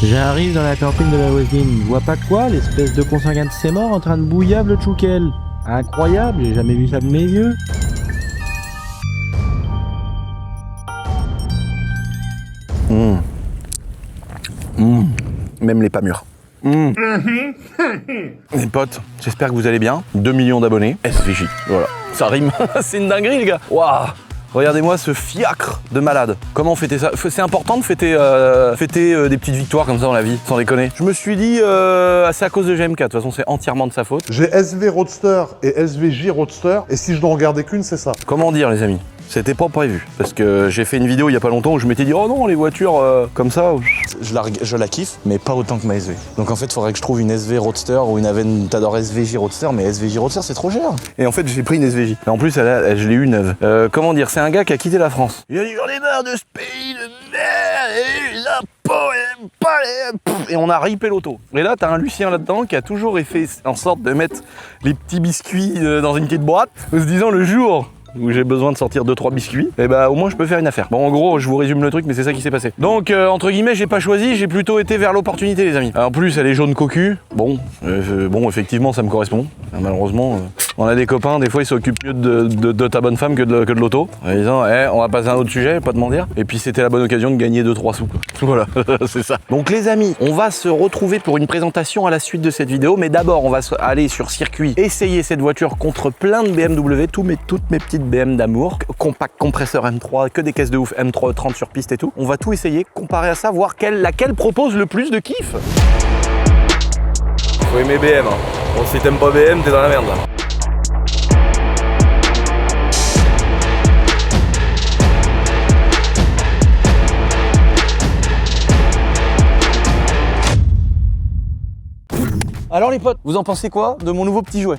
J'arrive dans la campine de la voisine, je vois pas quoi, l'espèce de consanguin de ses morts en train de bouillable le tchoukel. Incroyable, j'ai jamais vu ça de mes yeux. Même les pas mûrs. Les potes, j'espère que vous allez bien. 2 millions d'abonnés, SVJ, voilà. Ça rime, c'est une dinguerie les gars. Waouh. Regardez-moi ce fiacre de malade. Comment fêter ça? C'est important de fêter, des petites victoires comme ça dans la vie, sans déconner. Je me suis dit, c'est à cause de GMK, de toute façon c'est entièrement de sa faute. J'ai SV Roadster et SVJ Roadster, et si je n'en regardais qu'une, c'est ça. Comment dire les amis? C'était pas prévu, parce que j'ai fait une vidéo il y a pas longtemps où je m'étais dit oh non les voitures comme ça. Je la kiffe, mais pas autant que ma SV. Donc en fait il faudrait que je trouve une SV Roadster ou une Aventador SVJ Roadster, mais SVJ Roadster c'est trop cher. Et en fait j'ai pris une SVJ. Et en plus je l'ai eu neuve. Comment dire, c'est un gars qui a quitté la France. Il a dit j'en ai marre de ce pays de merde, et les impôts, et on a ripé l'auto. Et là t'as un Lucien là-dedans qui a toujours fait en sorte de mettre les petits biscuits dans une petite boîte, en se disant le jour où j'ai besoin de sortir 2-3 biscuits, et bah au moins je peux faire une affaire. Bon en gros je vous résume le truc mais c'est ça qui s'est passé. Donc entre guillemets j'ai pas choisi, j'ai plutôt été vers l'opportunité les amis. En plus elle est jaune cocu, bon effectivement ça me correspond. Malheureusement on a des copains, des fois ils s'occupent mieux de ta bonne femme que de l'auto. En disant on va passer à un autre sujet, pas de mentir. Et puis c'était la bonne occasion de gagner 2-3 sous quoi. Voilà, c'est ça. Donc les amis, on va se retrouver pour une présentation à la suite de cette vidéo, mais d'abord on va aller sur circuit, essayer cette voiture contre plein de BMW, toutes mes petites BM d'amour, compact, compresseur M3, que des caisses de ouf, M3 30 sur piste et tout. On va tout essayer, comparer à ça, voir laquelle propose le plus de kiff. Faut aimer BM, hein. Bon, si t'aimes pas BM, t'es dans la merde là. Alors les potes, vous en pensez quoi de mon nouveau petit jouet?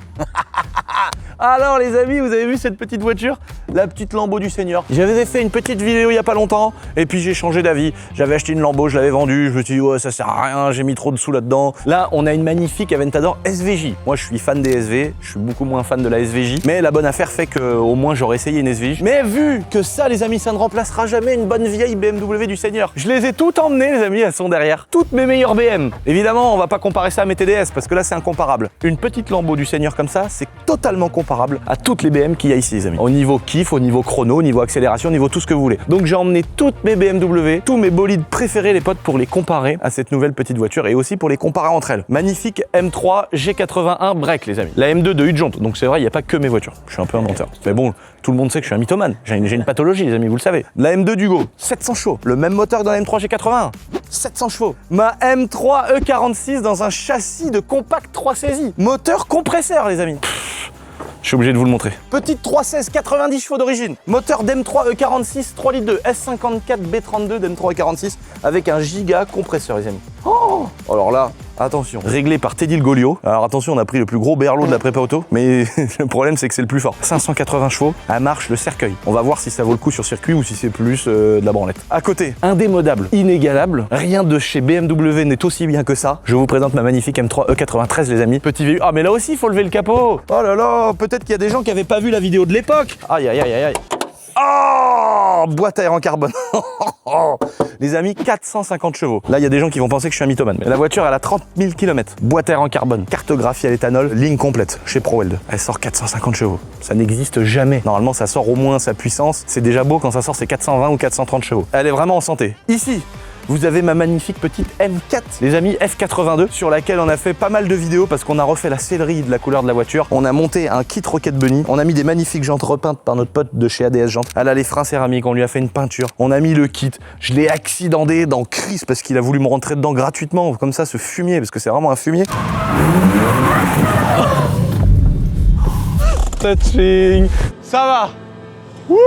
Alors les amis, vous avez vu cette petite voiture? La petite Lambo du Seigneur. J'avais fait une petite vidéo il y a pas longtemps et puis j'ai changé d'avis. J'avais acheté une Lambo, je l'avais vendue, je me suis dit ouais ça sert à rien, j'ai mis trop de sous là-dedans. Là on a une magnifique Aventador SVJ. Moi je suis fan des SV, je suis beaucoup moins fan de la SVJ, mais la bonne affaire fait que au moins j'aurais essayé une SVJ. Mais vu que ça les amis, ça ne remplacera jamais une bonne vieille BMW du Seigneur. Je les ai toutes emmenées les amis, elles sont derrière. Toutes mes meilleures BM. Évidemment on va pas comparer ça à mes TDS parce que là c'est incomparable. Une petite Lambo du Seigneur comme ça, c'est totalement comparable à toutes les BM qu'il y a ici les amis. Au niveau kiff, au niveau chrono, au niveau accélération, au niveau tout ce que vous voulez. Donc j'ai emmené toutes mes BMW, tous mes bolides préférés les potes pour les comparer à cette nouvelle petite voiture et aussi pour les comparer entre elles. Magnifique M3 G81 break les amis. La M2 de Hudjont, donc c'est vrai il n'y a pas que mes voitures. Je suis un peu un menteur. Mais bon, tout le monde sait que je suis un mythomane. J'ai une pathologie les amis, vous le savez. La M2 d'Hugo, 700 chevaux. Le même moteur que dans la M3 G81, 700 chevaux. Ma M3 E46 dans un châssis de compact 3 saisies. Moteur compresseur les amis. Je suis obligé de vous le montrer. Petite 316 90 chevaux d'origine. Moteur d'M3 E46 3 litres 2 S54 B32 d'M3 E46 avec un giga compresseur les amis. Oh, alors là, attention, réglé par Teddy le Goliot. Alors attention, on a pris le plus gros berlot de la prépa auto, mais le problème c'est que c'est le plus fort. 580 chevaux, à marche le cercueil. On va voir si ça vaut le coup sur circuit ou si c'est plus de la branlette. À côté, indémodable, inégalable, rien de chez BMW n'est aussi bien que ça. Je vous présente ma magnifique M3 E93 les amis. Petit VU, ah mais là aussi il faut lever le capot. Oh là là, peut-être qu'il y a des gens qui n'avaient pas vu la vidéo de l'époque. Aïe aïe aïe aïe aïe. Oh, boîte à air en carbone. Les amis, 450 chevaux. Là, il y a des gens qui vont penser que je suis un mythomane. Mais la voiture, elle a 30 000 km. Boîte à air en carbone, cartographie à l'éthanol, ligne complète chez ProWeld. Elle sort 450 chevaux. Ça n'existe jamais. Normalement, ça sort au moins sa puissance. C'est déjà beau quand ça sort, c'est 420 ou 430 chevaux. Elle est vraiment en santé. Ici, vous avez ma magnifique petite M4, les amis, F82, sur laquelle on a fait pas mal de vidéos parce qu'on a refait la sellerie de la couleur de la voiture. On a monté un kit Rocket Bunny, on a mis des magnifiques jantes repeintes par notre pote de chez ADS Jantes. Elle a les freins céramiques, on lui a fait une peinture. On a mis le kit, je l'ai accidenté dans Chris parce qu'il a voulu me rentrer dedans gratuitement, comme ça, ce fumier, parce que c'est vraiment un fumier. Touching. Ça va. Wouh.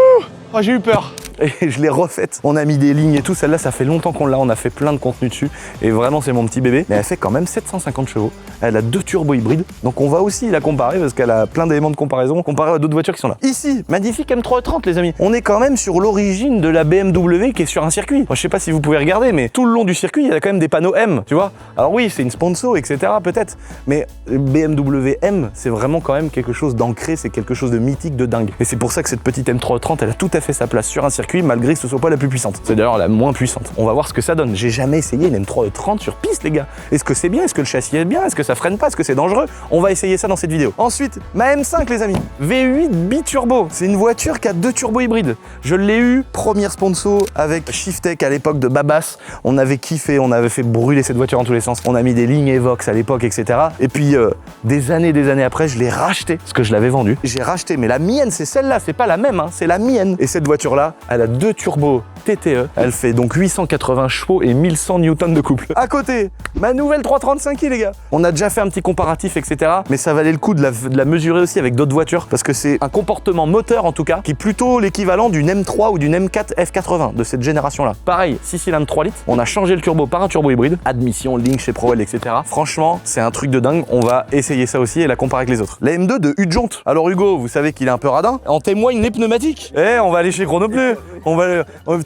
Oh, j'ai eu peur. Et je l'ai refaite. On a mis des lignes et tout. Celle-là, ça fait longtemps qu'on l'a. On a fait plein de contenu dessus. Et vraiment, c'est mon petit bébé. Mais elle fait quand même 750 chevaux. Elle a 2 turbos hybrides. Donc, on va aussi la comparer parce qu'elle a plein d'éléments de comparaison comparé à d'autres voitures qui sont là. Ici, magnifique M330, les amis. On est quand même sur l'origine de la BMW qui est sur un circuit. Moi, je sais pas si vous pouvez regarder, mais tout le long du circuit, il y a quand même des panneaux M, tu vois. Alors oui, c'est une sponsor, etc. peut-être. Mais BMW M, c'est vraiment quand même quelque chose d'ancré. C'est quelque chose de mythique, de dingue. Et c'est pour ça que cette petite M330, elle a tout à fait sa place sur un circuit. circuit malgré que ce soit pas la plus puissante. C'est d'ailleurs la moins puissante. On va voir ce que ça donne. J'ai jamais essayé une M3 E30 sur piste les gars. Est-ce que c'est bien? Est-ce que le châssis est bien? Est-ce que ça freine pas? Est-ce que c'est dangereux? On va essayer ça dans cette vidéo. Ensuite, ma M5 les amis. V8 biturbo. C'est une voiture qui a 2 turbos hybrides. Je l'ai eu, première sponsor avec Shiftech à l'époque de Babas. On avait kiffé, on avait fait brûler cette voiture en tous les sens. On a mis des lignes Evox à l'époque, etc. Et puis des années après, je l'ai racheté parce que je l'avais vendu. J'ai racheté, mais la mienne, c'est celle-là, c'est pas la même, hein, c'est la mienne. Et cette voiture-là, elle a 2 turbos TTE. Elle fait donc 880 chevaux et 1100 newtons de couple. À côté, ma nouvelle 335i les gars. On a déjà fait un petit comparatif, etc. Mais ça valait le coup de la mesurer aussi avec d'autres voitures parce que c'est un comportement moteur en tout cas qui est plutôt l'équivalent d'une M3 ou d'une M4 F80 de cette génération-là. Pareil, 6 cylindres 3 litres. On a changé le turbo par un turbo hybride. Admission, Link chez Prowell, etc. Franchement, c'est un truc de dingue. On va essayer ça aussi et la comparer avec les autres. La M2 de Udjont. Alors Hugo, vous savez qu'il est un peu radin. En témoignent les pneumatiques. On va aller chez Chronopneu.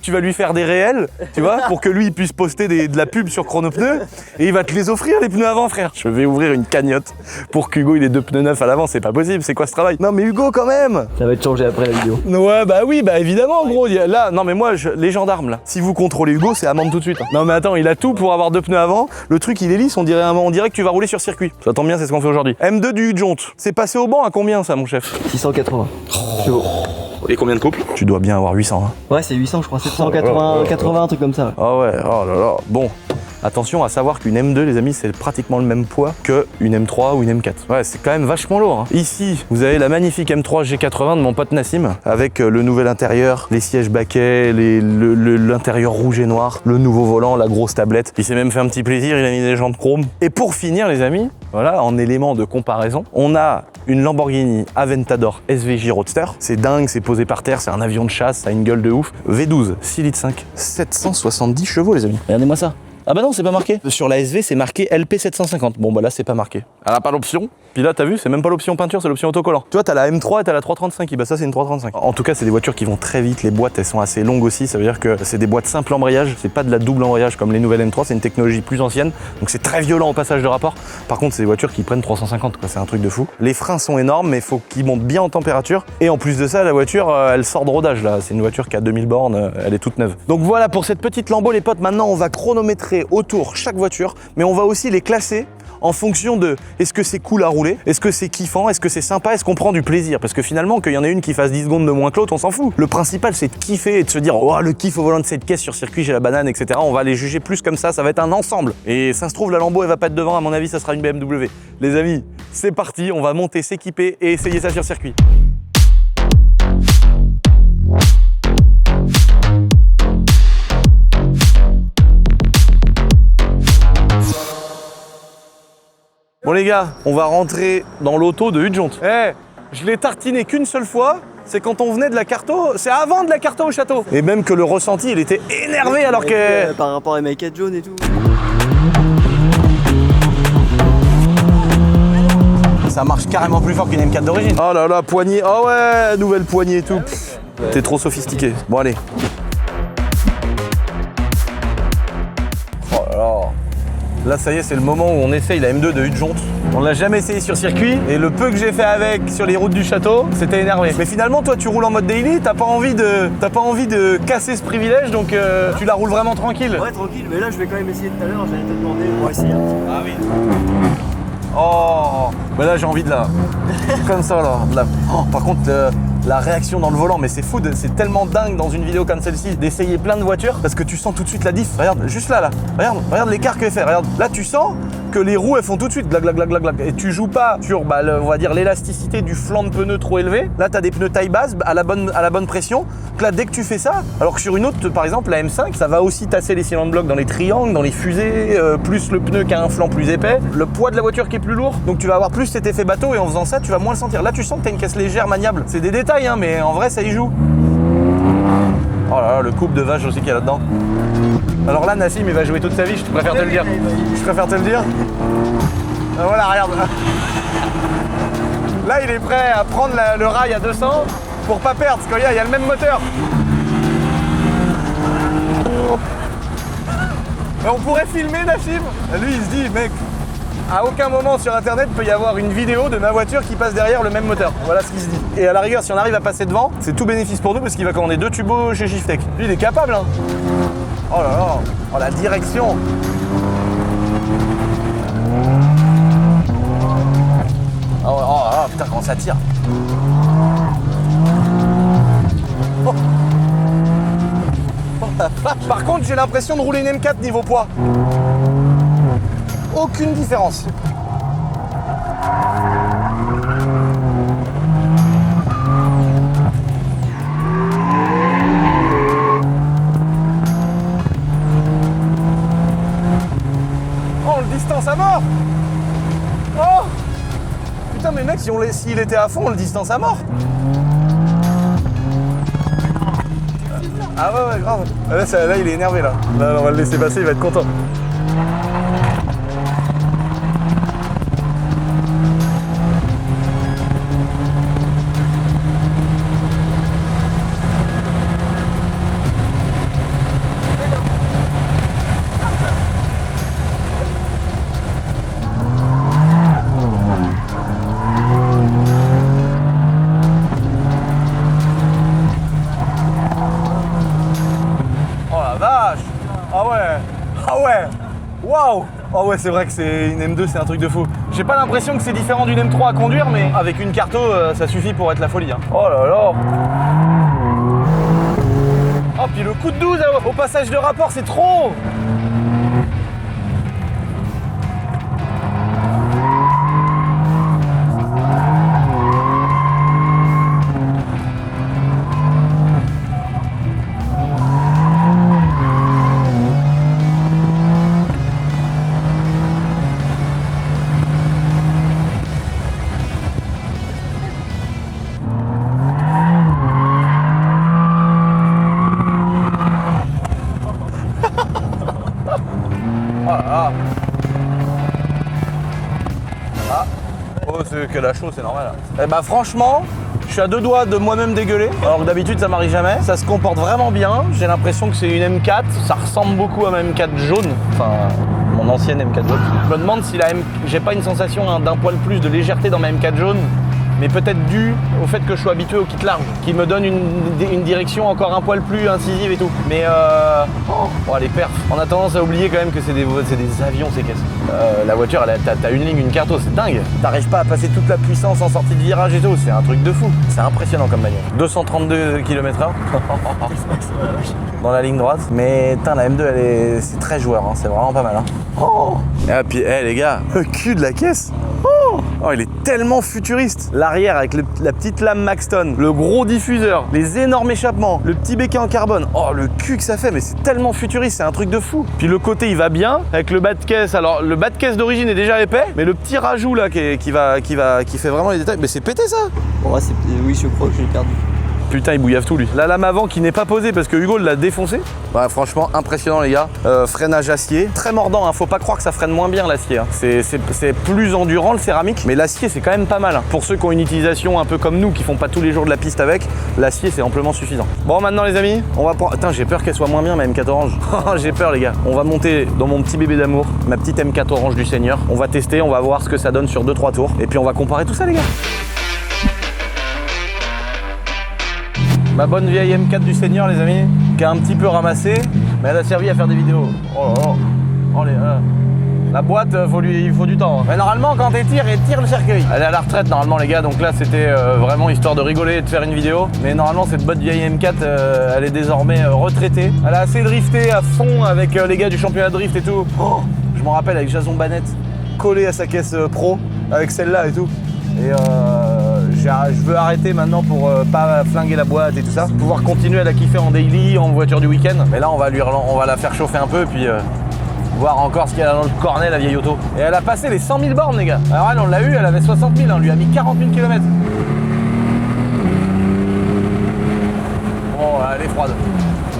Tu vas lui faire des réels, tu vois, pour que lui il puisse poster de la pub sur Chronopneu et il va te les offrir les pneus avant frère. Je vais ouvrir une cagnotte pour qu'Hugo il ait 2 pneus neufs à l'avant, c'est pas possible, c'est quoi ce travail? Non mais Hugo quand même. Ça va être changé après la vidéo. Ouais bah oui, bah évidemment gros, là, non mais moi, les gendarmes là, si vous contrôlez Hugo c'est amende tout de suite. Non mais attends, il a tout pour avoir 2 pneus avant, le truc il est lisse, on dirait que tu vas rouler sur circuit. Ça tombe bien, c'est ce qu'on fait aujourd'hui. M2 du Udjont, c'est passé au banc à combien ça mon chef? 680 chevaux. Et combien de couples? Tu dois bien avoir 800 hein. Ouais c'est 800 je crois, 780, 80 un truc comme ça. Ah ouais, oh là là, bon. Attention à savoir qu'une M2, les amis, c'est pratiquement le même poids qu'une M3 ou une M4. Ouais, c'est quand même vachement lourd. Hein. Ici, vous avez la magnifique M3 G80 de mon pote Nassim, avec le nouvel intérieur, les sièges baquets, l'intérieur rouge et noir, le nouveau volant, la grosse tablette. Il s'est même fait un petit plaisir, il a mis des jantes chrome. Et pour finir, les amis, voilà, en élément de comparaison, on a une Lamborghini Aventador SVJ Roadster. C'est dingue, c'est posé par terre, c'est un avion de chasse, ça a une gueule de ouf. V12, 6 litres 5, 770 chevaux, les amis. Regardez-moi ça. Ah bah non, c'est pas marqué. Sur la SV, c'est marqué LP750. Bon bah là, c'est pas marqué. Elle a pas l'option. Puis là, t'as vu, c'est même pas l'option peinture, c'est l'option autocollant. Tu vois, t'as la M3 et t'as la 335. Bah ça, c'est une 335. En tout cas, c'est des voitures qui vont très vite. Les boîtes, elles sont assez longues aussi. Ça veut dire que c'est des boîtes simple embrayage. C'est pas de la double embrayage comme les nouvelles M3. C'est une technologie plus ancienne. Donc c'est très violent au passage de rapport. Par contre, c'est des voitures qui prennent 350. C'est un truc de fou. Les freins sont énormes, mais il faut qu'ils montent bien en température. Et en plus de ça, la voiture, elle sort de rodage là. C'est une voiture qui a 2000 bornes. Elle est toute neuve. Donc voilà pour cette petite Lambo, les potes. Maintenant, on va chronométrer autour chaque voiture, mais on va aussi les classer en fonction de est-ce que c'est cool à rouler, est-ce que c'est kiffant, est-ce que c'est sympa, est-ce qu'on prend du plaisir, parce que finalement qu'il y en ait une qui fasse 10 secondes de moins que l'autre, on s'en fout. Le principal c'est de kiffer et de se dire oh le kiff au volant de cette caisse sur circuit, j'ai la banane, etc. On va les juger plus comme ça va être un ensemble. Et ça se trouve la Lambo elle va pas être devant, à mon avis ça sera une BMW. Les amis, c'est parti, on va monter, s'équiper et essayer ça sur circuit. Bon les gars, on va rentrer dans l'auto de Udjont. Je l'ai tartiné qu'une seule fois, c'est quand on venait de la Carto, c'est avant de la Carto au château. Et même que le ressenti, il était énervé alors que... Par rapport à ma 4 jaune et tout. Ça marche carrément plus fort qu'une M4 d'origine. Oh là là, poignée, oh ouais, nouvelle poignée et tout. T'es trop sophistiqué. Bon allez. Oh là là. Là, ça y est, c'est le moment où on essaye la M2 de Udjont. On l'a jamais essayé sur circuit et le peu que j'ai fait avec sur les routes du château, c'était énervé. Mais finalement, toi, tu roules en mode daily, t'as pas envie de casser ce privilège, donc tu la roules vraiment tranquille. Ouais, tranquille, mais là, je vais quand même essayer tout à l'heure, j'allais te demander pour essayer un petit peu. Ah oui. Oh, bah là, j'ai envie de la... Comme ça, là. Oh, par contre, la réaction dans le volant, mais c'est fou, c'est tellement dingue dans une vidéo comme celle-ci d'essayer plein de voitures parce que tu sens tout de suite la diff. Regarde, juste là. Regarde l'écart qu'elle fait. Regarde, là tu sens que les roues elles font tout de suite glac. Et tu joues pas sur, on va dire, l'élasticité du flanc de pneu trop élevé. Là t'as des pneus taille basse à la bonne pression. Donc là dès que tu fais ça, alors que sur une autre, par exemple la M5, ça va aussi tasser les cylindres blocs dans les triangles, dans les fusées, plus le pneu qui a un flanc plus épais, le poids de la voiture qui est plus lourd. Donc tu vas avoir plus cet effet bateau et en faisant ça, tu vas moins le sentir. Là tu sens que t'as une caisse légère maniable. C'est des détails hein, mais en vrai ça y joue. Oh là là, le couple de vache aussi qu'il y a là-dedans. Alors là, Nassim, il va jouer toute sa vie, je préfère te le dire. Je préfère te le dire. Voilà, regarde. Là, il est prêt à prendre le rail à 200 pour pas perdre, parce qu'il y a le même moteur. Mais on pourrait filmer, Nassim. Lui, il se dit, mec, À aucun moment sur internet peut y avoir une vidéo de ma voiture qui passe derrière le même moteur. Voilà ce qui se dit. Et à la rigueur, si on arrive à passer devant, c'est tout bénéfice pour nous parce qu'il va commander 2 tubos chez Shiftech. Lui, il est capable, hein. Oh là là, oh la direction. Oh putain, comment ça tire. Oh. Oh la vache. Par contre, j'ai l'impression de rouler une M4 niveau poids. Aucune différence. Oh, on le distance à mort. Oh putain, mais mec, s'il était à fond, on le distance à mort. Ah ouais, grave. Là, il est énervé là. Là, on va le laisser passer, il va être content. Waouh! Oh ouais, c'est vrai que c'est une M2, c'est un truc de fou. J'ai pas l'impression que c'est différent d'une M3 à conduire, mais avec une carto, ça suffit pour être la folie. Hein. Oh là là! Oh, puis le coup de 12 au passage de rapport, c'est trop! C'est que la chaux, c'est normal. Eh bah franchement, je suis à 2 doigts de moi-même dégueuler. Alors que d'habitude ça m'arrive jamais. Ça se comporte vraiment bien. J'ai l'impression que c'est une M4. Ça ressemble beaucoup à ma M4 jaune. Enfin, mon ancienne M4 jaune. Je me demande si j'ai pas une sensation d'un poil plus de légèreté dans ma M4 jaune. Mais peut-être dû au fait que je sois habitué au kit large, qui me donne une direction encore un poil plus incisive et tout. Mais les perfs. On a tendance à oublier quand même que c'est des avions ces caisses. La voiture, t'as une ligne, une carto, c'est dingue. T'arrives pas à passer toute la puissance en sortie de virage et tout, c'est un truc de fou. C'est impressionnant comme bagnole. 232 km/h dans la ligne droite. Mais putain, la M2, c'est très joueur, hein. C'est vraiment pas mal. Hein. Oh. Et puis, les gars, le cul de la caisse. Oh, il est tellement futuriste. L'arrière avec la petite lame Maxton, le gros diffuseur, les énormes échappements, le petit béquet en carbone. Oh, le cul que ça fait, mais c'est tellement futuriste, c'est un truc de fou. Puis le côté, il va bien avec le bas de caisse. Alors, le bas de caisse d'origine est déjà épais, mais le petit rajout là qui fait vraiment les détails. Mais c'est pété ça. Bon, oui, je crois que j'ai perdu. Putain, il bouillave tout lui. La lame avant qui n'est pas posée parce que Hugo l'a défoncé. Bah, franchement, impressionnant les gars. Freinage acier. Très mordant, hein. Faut pas croire que ça freine moins bien l'acier. Hein. C'est plus endurant le céramique, mais l'acier c'est quand même pas mal. Hein. Pour ceux qui ont une utilisation un peu comme nous, qui font pas tous les jours de la piste avec, l'acier c'est amplement suffisant. Bon, maintenant les amis, on va prendre. Attends, j'ai peur qu'elle soit moins bien ma M4 Orange. J'ai peur les gars. On va monter dans mon petit bébé d'amour, ma petite M4 Orange du Seigneur. On va tester, on va voir ce que ça donne sur 2-3 tours. Et puis on va comparer tout ça les gars. Ma bonne vieille M4 du Seigneur les amis, qui a un petit peu ramassé, mais elle a servi à faire des vidéos. Oh là là. Oh, la boîte, il faut du temps. Mais normalement quand elle tire le cercueil. Elle est à la retraite normalement les gars, donc là c'était vraiment histoire de rigoler et de faire une vidéo. Mais normalement cette bonne vieille M4, elle est désormais retraitée. Elle a assez drifté à fond avec les gars du championnat de drift et tout. Oh, je m'en rappelle avec Jason Bannett, collé à sa caisse pro, avec celle-là et tout. Et je veux arrêter maintenant pour pas flinguer la boîte et tout ça. Pouvoir continuer à la kiffer en daily, en voiture du week-end. Mais là on va la faire chauffer un peu puis voir encore ce qu'il y a dans le cornet la vieille auto. Et elle a passé les 100 000 bornes les gars. Alors elle on l'a eu, elle avait 60 000, on lui a mis 40 000 km. Bon, elle est froide.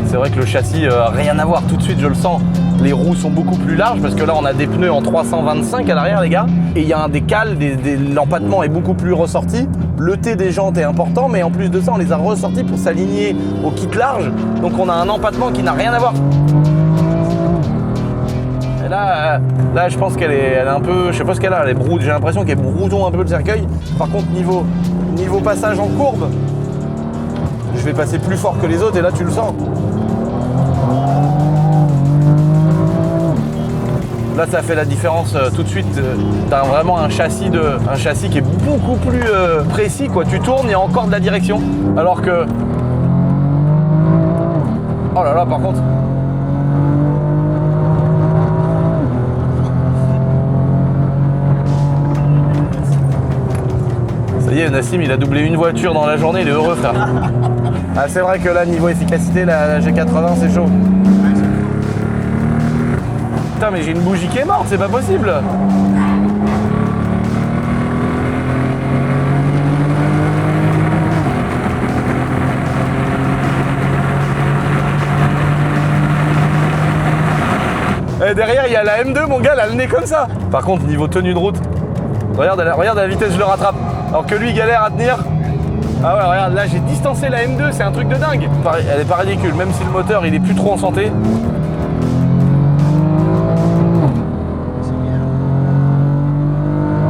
C'est vrai que le châssis, rien à voir, tout de suite je le sens. Les roues sont beaucoup plus larges parce que là on a des pneus en 325 à l'arrière les gars. Et il y a un décal, l'empattement est beaucoup plus ressorti. Le T des jantes est important, mais en plus de ça on les a ressortis pour s'aligner au kit large. Donc on a un empattement qui n'a rien à voir. Et là, je pense qu'elle est un peu, je sais pas ce qu'elle a, j'ai l'impression qu'elle brouillon un peu le cercueil. Par contre, niveau passage en courbe, je vais passer plus fort que les autres et là tu le sens. Là, ça fait la différence tout de suite. T'as vraiment un châssis qui est beaucoup plus précis, quoi. Tu tournes, il y a encore de la direction. Alors que... Oh là là, par contre... Ça y est, Nassim, il a doublé une voiture dans la journée, il est heureux, frère. Ah, c'est vrai que là, niveau efficacité, la G80, c'est chaud. Putain, mais j'ai une bougie qui est morte, c'est pas possible. Et derrière, il y a la M2, mon gars, elle a le nez comme ça. Par contre, niveau tenue de route, regarde à la vitesse, je le rattrape. Alors que lui, il galère à tenir. Ah ouais, regarde, là, j'ai distancé la M2, c'est un truc de dingue. Elle est pas ridicule, même si le moteur, il est plus trop en santé.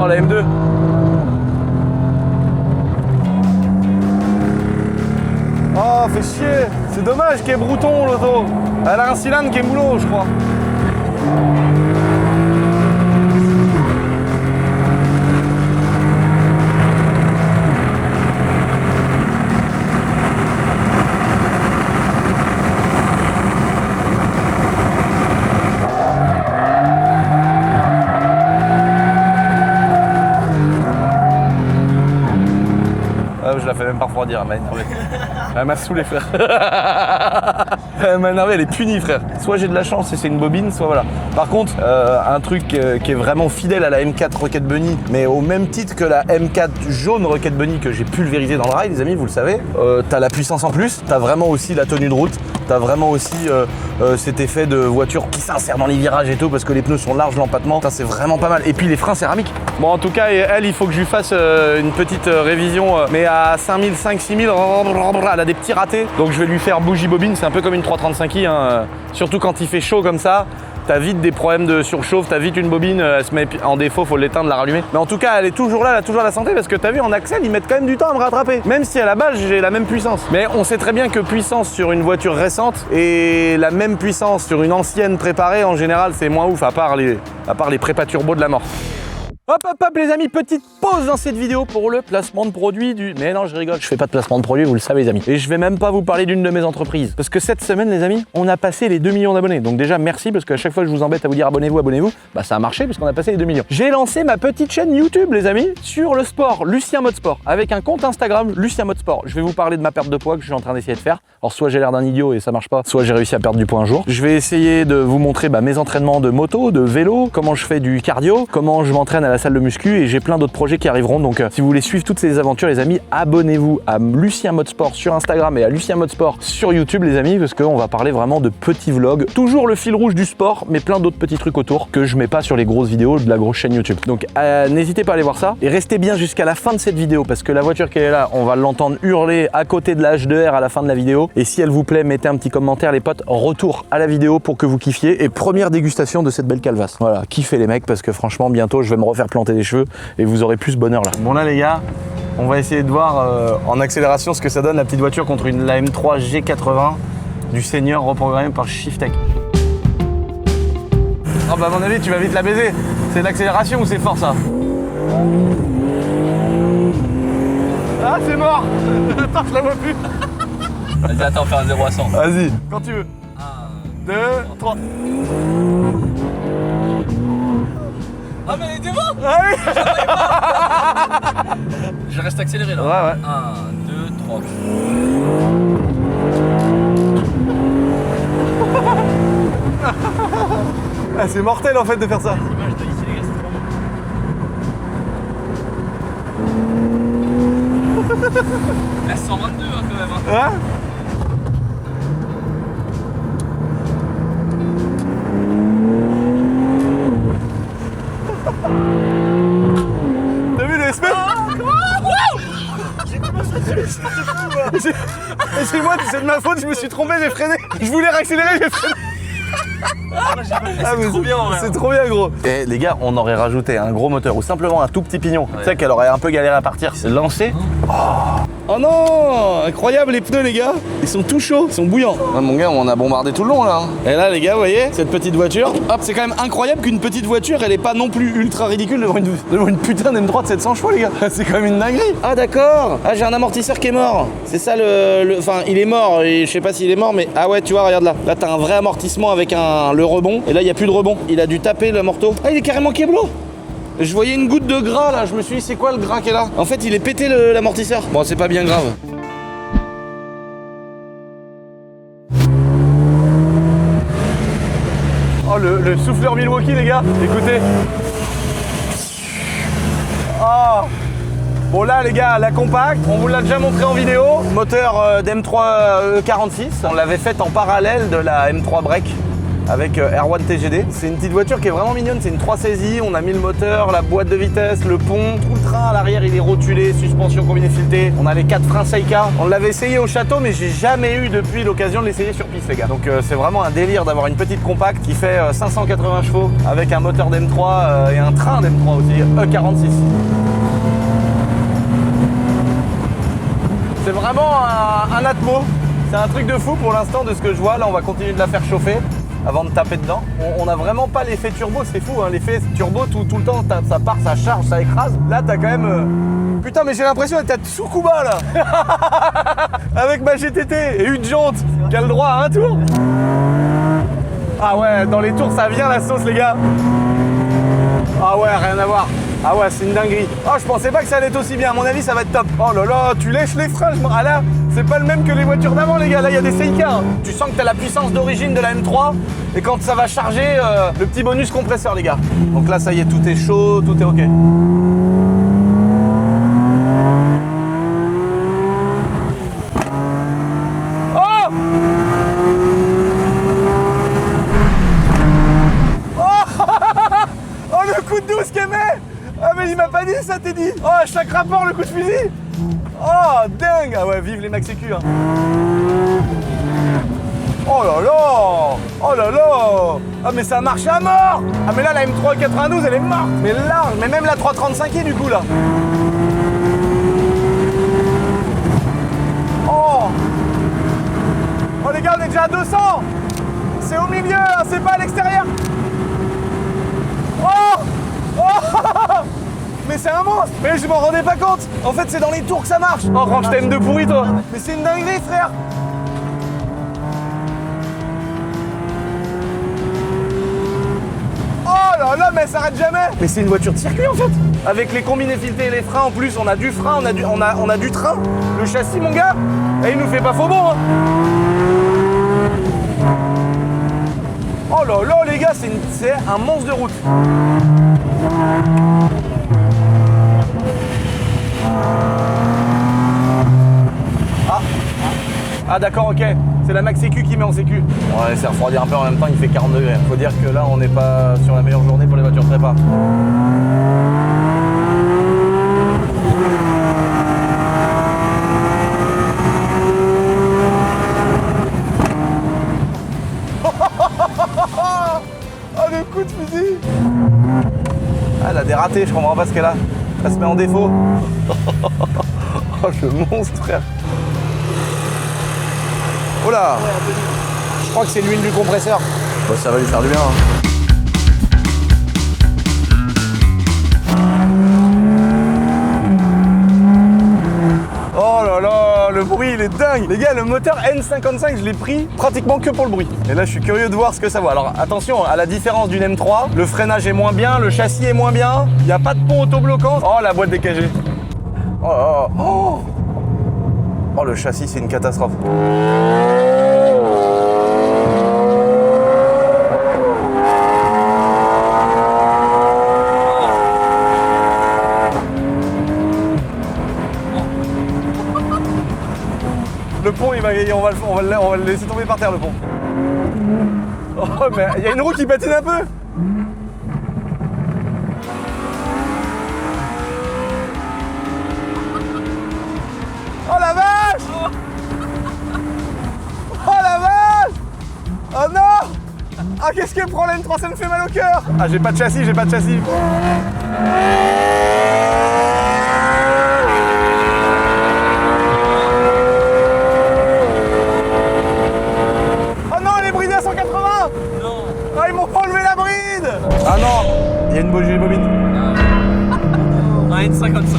Oh, la M2. Oh, fait chier. C'est dommage qu'il y ait brouton, l'auto. Elle a un cylindre qui est moulot, je crois. Je la fais même pas refroidir, elle m'a énervé. Elle m'a saoulé, frère. Elle m'a énervé, elle est punie, frère. Soit j'ai de la chance et c'est une bobine, soit voilà. Par contre, un truc qui est vraiment fidèle à la M4 Rocket Bunny, mais au même titre que la M4 jaune Rocket Bunny que j'ai pulvérisé dans le rail, les amis, vous le savez. T'as la puissance en plus, t'as vraiment aussi la tenue de route, t'as vraiment aussi cet effet de voiture qui s'insère dans les virages et tout, parce que les pneus sont larges, l'empattement, c'est vraiment pas mal. Et puis les freins céramiques. Bon, en tout cas, elle, il faut que je lui fasse une petite révision, mais à 5000, 5 6000, elle a des petits ratés, donc je vais lui faire bougie bobine, c'est un peu comme une 335i, hein. Surtout quand il fait chaud comme ça, t'as vite des problèmes de surchauffe, t'as vite une bobine, elle se met en défaut, faut l'éteindre, la rallumer. Mais en tout cas, elle est toujours là, elle a toujours la santé, parce que t'as vu, en accès, ils mettent quand même du temps à me rattraper, même si à la base, j'ai la même puissance. Mais on sait très bien que puissance sur une voiture récente et la même puissance sur une ancienne préparée, en général, c'est moins ouf, à part les prépas turbo de la mort. Hop hop hop les amis, petite pause dans cette vidéo pour le placement de produit du... Mais non, je rigole, je fais pas de placement de produit, vous le savez les amis. Et je vais même pas vous parler d'une de mes entreprises. Parce que cette semaine les amis, on a passé les 2 millions d'abonnés. Donc déjà merci, parce qu'à chaque fois que je vous embête à vous dire abonnez-vous, bah ça a marché parce qu'on a passé les 2 millions. J'ai lancé ma petite chaîne YouTube les amis, sur le sport, Lucien Mode Sport, avec un compte Instagram, Lucien Mode Sport. Je vais vous parler de ma perte de poids que je suis en train d'essayer de faire. Alors soit j'ai l'air d'un idiot et ça marche pas, soit j'ai réussi à perdre du poids un jour. Je vais essayer de vous montrer mes entraînements de moto, de vélo, comment je fais du cardio, comment je m'entraîne à la salle de muscu, et j'ai plein d'autres projets qui arriveront. Donc si vous voulez suivre toutes ces aventures les amis, abonnez-vous à Lucien Mode Sport sur Instagram et à Lucien Mode Sport sur YouTube les amis, parce qu'on va parler vraiment de petits vlogs, toujours le fil rouge du sport, mais plein d'autres petits trucs autour que je mets pas sur les grosses vidéos de la grosse chaîne YouTube. Donc n'hésitez pas à aller voir ça et restez bien jusqu'à la fin de cette vidéo, parce que la voiture qui est là, on va l'entendre hurler à côté de la H2R à la fin de la vidéo. Et si elle vous plaît, mettez un petit commentaire les potes, retour à la vidéo pour que vous kiffiez, et première dégustation de cette belle calvasse. Voilà, kiffez les mecs, parce que franchement bientôt je vais me refaire planter des cheveux et vous aurez plus de bonheur là. Bon là les gars, on va essayer de voir en accélération ce que ça donne la petite voiture contre la M3 G80 du Seigneur reprogrammée par Shiftech. Oh bah à mon avis tu vas vite la baiser. C'est l'accélération ou c'est fort ça? Ah c'est mort. Attends, je la vois plus. Vas-y, attends, on fait un 0 à 100. Vas-y, quand tu veux. 1, 2, 3. Ah mais elle était morte. Ah oui. Je reste accéléré là. Ouais ouais. 1, 2, 3. Ah, c'est mortel en fait de faire ça. L'image de ici les gars, c'est trop bon. La 122 hein, quand même. Hein. Ouais. T'as vu le SP? C'est moi, c'est de ma faute, je me suis trompé, j'ai freiné. Je voulais réaccélérer, j'ai freiné. C'est trop bien, en vrai. C'est trop bien, gros. Et les gars, on aurait rajouté un gros moteur ou simplement un tout petit pignon. Tu sais qu'elle aurait un peu galéré à partir. C'est lancé. Oh non, incroyable les pneus, les gars. Ils sont tout chauds, ils sont bouillants. Ouais, mon gars, on a bombardé tout le long là. Et là, les gars, vous voyez, cette petite voiture. Hop, c'est quand même incroyable qu'une petite voiture, elle est pas non plus ultra ridicule devant une putain d'M3 de 700 chevaux, les gars. C'est quand même une dinguerie. Ah d'accord. Ah, j'ai un amortisseur qui est mort. C'est ça Enfin, il est mort. Et je sais pas s'il est mort, mais ah ouais, tu vois, regarde là. Là, t'as un vrai amortissement avec le rebond. Et là, il y a plus de rebond. Il a dû taper le morteau. Ah, il est carrément kéblo. Je voyais une goutte de gras là, je me suis dit c'est quoi le gras qui est là? En fait il est pété l'amortisseur. Bon c'est pas bien grave. Oh le souffleur Milwaukee les gars, écoutez. Oh. Bon là les gars, la compacte, on vous l'a déjà montré en vidéo. Moteur d'M3 E46, on l'avait faite en parallèle de la M3 Break avec R1 TGD. C'est une petite voiture qui est vraiment mignonne, c'est une 316i, on a mis le moteur, la boîte de vitesse, le pont, tout le train à l'arrière il est rotulé, suspension combinée filetée, on a les 4 freins Seika. On l'avait essayé au château mais j'ai jamais eu depuis l'occasion de l'essayer sur piste les gars. Donc c'est vraiment un délire d'avoir une petite compacte qui fait 580 chevaux avec un moteur d'M3 et un train d'M3 aussi, E46. C'est vraiment un atmo, c'est un truc de fou pour l'instant de ce que je vois. Là on va continuer de la faire chauffer avant de taper dedans. On n'a vraiment pas l'effet turbo, c'est fou, hein. L'effet turbo tout le temps, ça part, ça charge, ça écrase. Là t'as quand même... Putain mais j'ai l'impression d'être à Tsukuba là. Avec ma GTT et une jante qui a le droit à un tour. Ah ouais, dans les tours ça vient la sauce les gars. Ah ouais, rien à voir. Ah ouais, c'est une dinguerie. Oh, je pensais pas que ça allait être aussi bien. À mon avis, ça va être top. Oh là là, tu lèches les freins. Ah là, c'est pas le même que les voitures d'avant, les gars. Là, il y a des Seika. Hein. Tu sens que t'as la puissance d'origine de la M3. Et quand ça va charger, le petit bonus compresseur, les gars. Donc là, ça y est, tout est chaud, tout est OK. Il m'a pas dit ça, t'es dit. Oh, à chaque rapport, le coup de fusil. Oh, dingue. Ah ouais, vive les Max Sécu. Hein. Oh là là. Oh là là. Ah mais ça marche à mort. Ah mais là, la M3 92, elle est morte. Mais large, mais même la 335 est du coup là. Oh. Oh les gars, on est déjà à 200. C'est au milieu, hein, c'est pas à l'extérieur. Oh. Oh. Mais c'est un monstre. Mais je m'en rendais pas compte. En fait c'est dans les tours que ça marche. Oh range ta M2 pourri toi. Mais c'est une dinguerie frère. Oh là là mais elle s'arrête jamais. Mais c'est une voiture de circuit en fait. Avec les combinés filetés et les freins en plus, on a du frein, on a du train. Le châssis mon gars, et il nous fait pas faux bon hein. Oh là là les gars, c'est un monstre de route. Ah d'accord, ok. C'est la Max Sécu qui met en sécu. On va laisser refroidir un peu en même temps, il fait 40 degrés. Faut dire que là, on n'est pas sur la meilleure journée pour les voitures prépa. Oh le coup de fusil. Ah, elle a des ratés, je comprends pas ce qu'elle a. Elle se met en défaut. Oh le monstre frère. Oh là. Je crois que c'est l'huile du compresseur. Bon, ça va lui faire du bien. Hein. Oh là là, le bruit il est dingue. Les gars, le moteur N55, je l'ai pris pratiquement que pour le bruit. Et là, je suis curieux de voir ce que ça vaut. Alors attention, à la différence d'une M3, le freinage est moins bien, le châssis est moins bien, il n'y a pas de pont autobloquant. Oh, la boîte DKG. Oh là là. Oh, oh le châssis, c'est une catastrophe. Le pont, on va le laisser tomber par terre, le pont. Oh, mais il y a une roue qui patine un peu. Oh la vache! Oh la vache! Oh non! Ah, qu'est-ce que prend l'M3, ça me fait mal au cœur. Ah, j'ai pas de châssis, j'ai pas de châssis. Oh non, elle est bridée à 180. Non. Ah, ils m'ont pas enlevé la bride. Ah non, il y a une bobine. Un N55.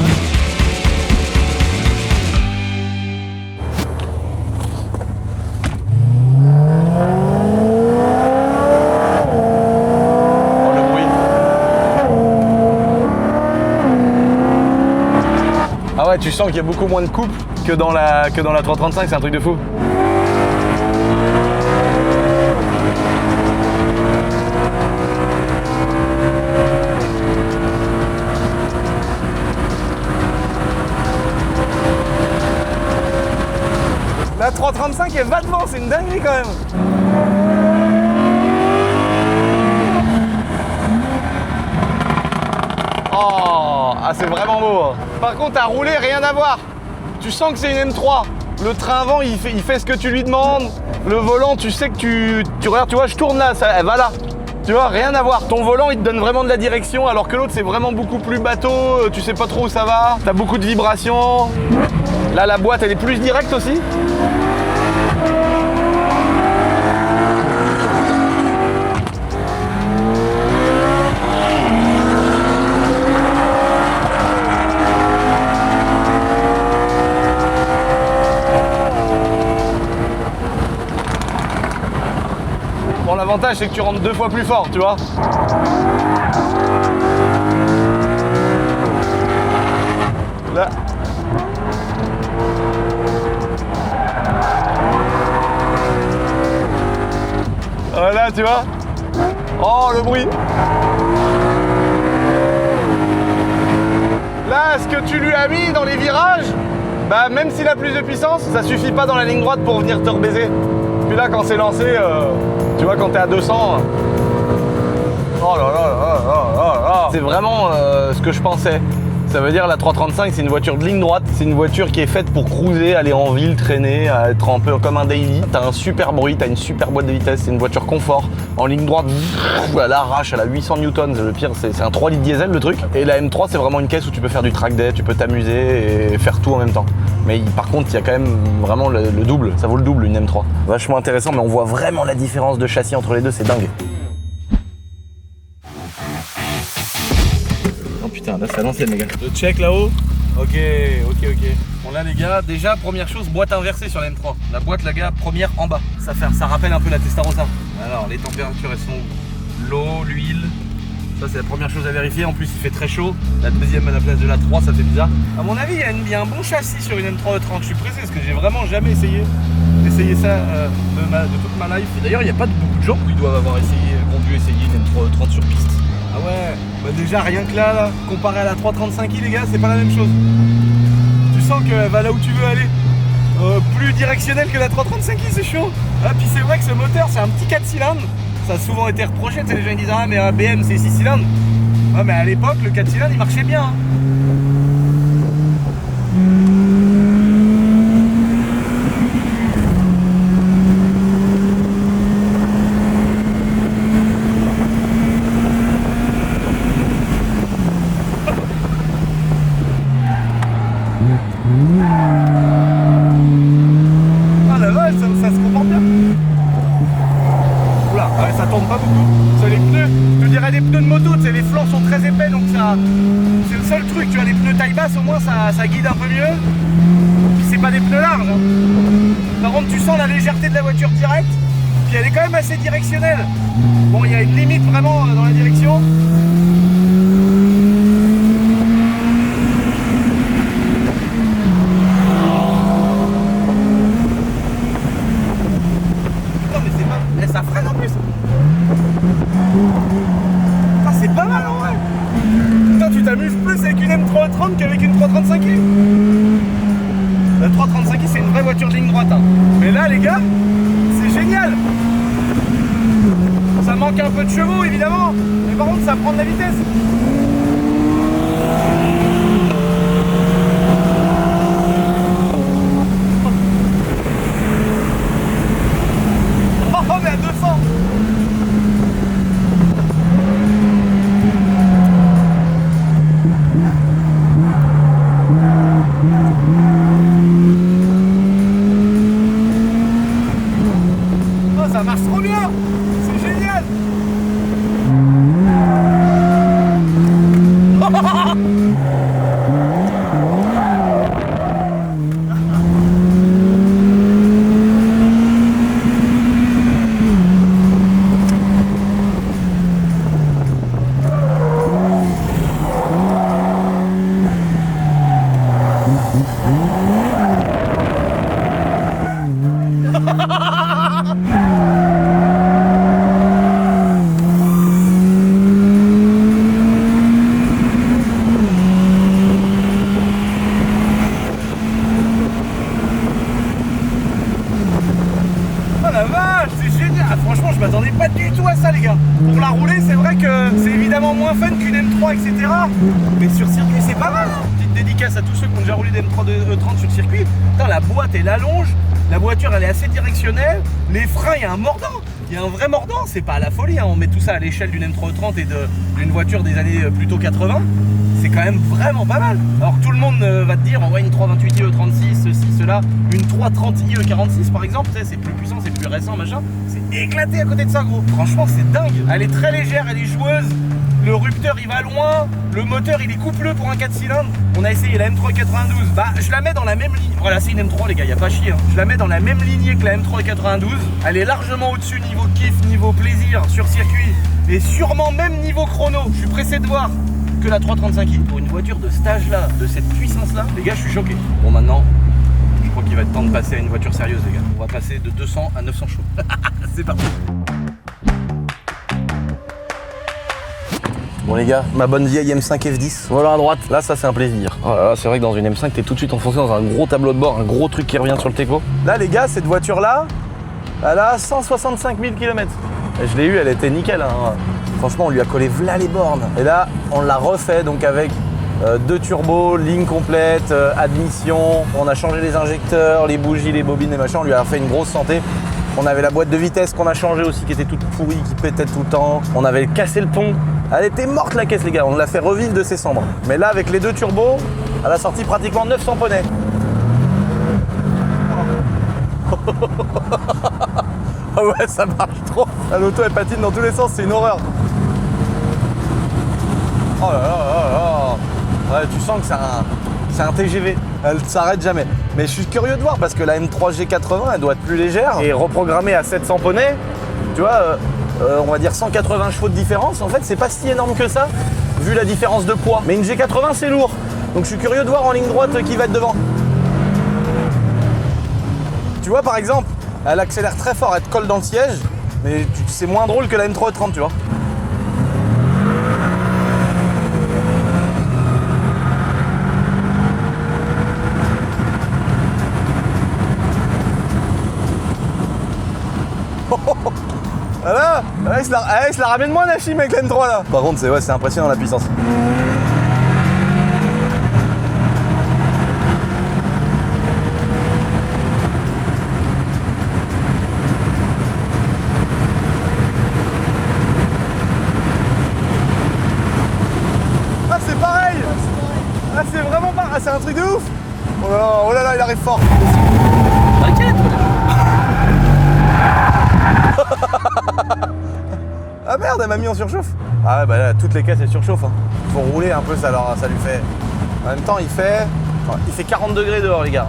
Ah ouais, tu sens qu'il y a beaucoup moins de coupe que dans la 335, c'est un truc de fou. La 335 elle va devant, c'est une dinguerie quand même. Oh, ah c'est vraiment beau. Par contre, à rouler, rien à voir. Tu sens que c'est une M3. Le train avant, il fait ce que tu lui demandes. Le volant, tu sais que tu regardes, tu vois, je tourne là, elle va là. Tu vois, rien à voir. Ton volant, il te donne vraiment de la direction, alors que l'autre, c'est vraiment beaucoup plus bateau. Tu sais pas trop où ça va. T'as beaucoup de vibrations. Là, la boîte, elle est plus directe aussi. Bon, l'avantage, c'est que tu rentres 2 fois plus fort, tu vois. Là. Voilà, tu vois. Oh, le bruit. Là, ce que tu lui as mis dans les virages, bah même s'il a plus de puissance, ça suffit pas dans la ligne droite pour venir te rebaiser. Puis là, quand c'est lancé, tu vois, quand t'es à 200... Oh là là là là là là. C'est vraiment ce que je pensais. Ça veut dire la 335, c'est une voiture de ligne droite. C'est une voiture qui est faite pour cruiser, aller en ville, traîner, être un peu comme un daily. T'as un super bruit, t'as une super boîte de vitesse. C'est une voiture confort. En ligne droite, elle arrache, elle a 800 newtons. Le pire, c'est un 3 litres diesel le truc. Et la M3, c'est vraiment une caisse où tu peux faire du track day, tu peux t'amuser et faire tout en même temps. Mais par contre, il y a quand même vraiment le double. Ça vaut le double une M3. Vachement intéressant, mais on voit vraiment la différence de châssis entre les deux. C'est dingue. Putain, là c'est à l'ancienne les gars. Le check là-haut. Ok. Bon là les gars, déjà première chose, boîte inversée sur la M3. La boîte les gars, première en bas. Ça rappelle un peu la Testarossa. Alors les températures elles sont où? L'eau, l'huile. Ça c'est la première chose à vérifier. En plus il fait très chaud. La deuxième à la place de la 3, ça fait bizarre. À mon avis il y a un bon châssis sur une M3 E30. Je suis pressé parce que j'ai vraiment jamais essayé d'essayer ça de toute ma life. Et d'ailleurs il n'y a pas beaucoup de gens qui doivent avoir dû essayer une M3 E30 sur piste. Ah ouais, bah déjà rien que là, comparé à la 335i les gars, c'est pas la même chose. Tu sens qu'elle va là où tu veux aller. Plus directionnel que la 335i, c'est chaud. Ah puis c'est vrai que ce moteur c'est un petit 4 cylindres. Ça a souvent été reproché, tu sais, les gens ils disent ah mais un BM c'est 6 cylindres. Ah mais à l'époque le 4 cylindres il marchait bien. Hein. Ah la vache, ça se comporte bien. Oula, ouais, ça tourne pas beaucoup. C'est les pneus, je te dirais des pneus de moto, tu sais, les flancs sont très épais donc ça. C'est le seul truc, tu as les pneus taille basse au moins ça guide un peu mieux. Puis c'est pas des pneus larges. Hein. Par contre tu sens la légèreté de la voiture directe, puis elle est quand même assez directionnelle. Bon il y a une limite vraiment dans la direction. Ça freine en plus. Ah, c'est pas mal en vrai. Putain, tu t'amuses plus avec une M330 qu'avec une 335i. La 335i c'est une vraie voiture de ligne droite. Hein. Mais là les gars, c'est génial. Ça manque un peu de chevaux évidemment. Mais par contre ça prend de la vitesse. Oh mais à 200. bien. C'est génial. Franchement, je m'attendais pas du tout à ça, les gars. Pour la rouler, c'est vrai que c'est évidemment moins fun qu'une M3, etc. Mais sur circuit, c'est pas mal. Petite dédicace à tous ceux qui ont déjà roulé des M3 de E30 sur circuit. Putain, la boîte, elle allonge. La voiture, elle est assez directionnelle. Les freins, il y a un mordant. Il y a un vrai mordant. C'est pas à la folie, hein. On met tout ça à l'échelle d'une M3 E30 et d'une voiture des années plutôt 80. C'est quand même vraiment pas mal. Alors tout le monde va te dire, on voit une 328i E36, ceci, cela, une 330i E46 par exemple, c'est plus puissant, c'est plus récent, machin. C'est éclaté à côté de ça, gros. Franchement, c'est dingue. Elle est très légère, elle est joueuse. Le rupteur, il va loin. Le moteur, il est coupleux pour un 4 cylindres. On a essayé la M3 92. Bah, je la mets dans la même ligne. Voilà, c'est une M3, les gars, y a pas à chier. Hein. Je la mets dans la même lignée que la M3 92. Elle est largement au-dessus niveau kiff, niveau plaisir sur circuit. Et sûrement même niveau chrono. Je suis pressé de voir que la 335i. Pour une voiture de cet âge-là, de cette puissance-là, les gars, je suis choqué. Bon, maintenant, je crois qu'il va être temps de passer à une voiture sérieuse, les gars. On va passer de 200 à 900 chevaux. C'est parti. Bon les gars, ma bonne vieille M5 F10, voilà à droite, là ça c'est un plaisir. Oh là là, c'est vrai que dans une M5 t'es tout de suite enfoncé dans un gros tableau de bord, un gros truc qui revient sur le Teco. Là les gars, cette voiture là, elle a 165 000 km. Et je l'ai eue, elle était nickel, hein. Franchement on lui a collé v'là les bornes. Et là on l'a refait donc avec deux turbos, ligne complète, admission, on a changé les injecteurs, les bougies, les bobines, les machins, on lui a fait une grosse santé. On avait la boîte de vitesse qu'on a changée aussi qui était toute pourrie, qui pétait tout le temps. On avait cassé le pont. Elle était morte la caisse les gars, on l'a fait revivre de ses cendres. Mais là avec les deux turbos, elle a sorti pratiquement 900 poneys. Ah ouais ça marche trop. L'auto elle patine dans tous les sens, c'est une horreur. Oh là là là là. Ouais, tu sens que c'est un TGV, elle s'arrête jamais. Mais je suis curieux de voir parce que la M3 G80 elle doit être plus légère et reprogrammée à 700 poneys. Tu vois, on va dire 180 chevaux de différence. En fait, c'est pas si énorme que ça vu la différence de poids. Mais une G80 c'est lourd. Donc je suis curieux de voir en ligne droite qui va être devant. Tu vois par exemple, elle accélère très fort, elle te colle dans le siège, mais c'est moins drôle que la M3 E30, tu vois. Voilà, il se la ramène moins la chime avec la M3 là. Par contre, c'est impressionnant la puissance. Ah, c'est pareil. Ah, c'est vraiment pas. Ah, c'est un truc de ouf. Oh là là, il arrive fort. T'inquiète. Ah merde, elle m'a mis en surchauffe. Ah ouais, bah là, toutes les caisses elles surchauffent. Hein. Faut rouler un peu, ça lui fait. En même temps, il fait 40 degrés dehors, les gars.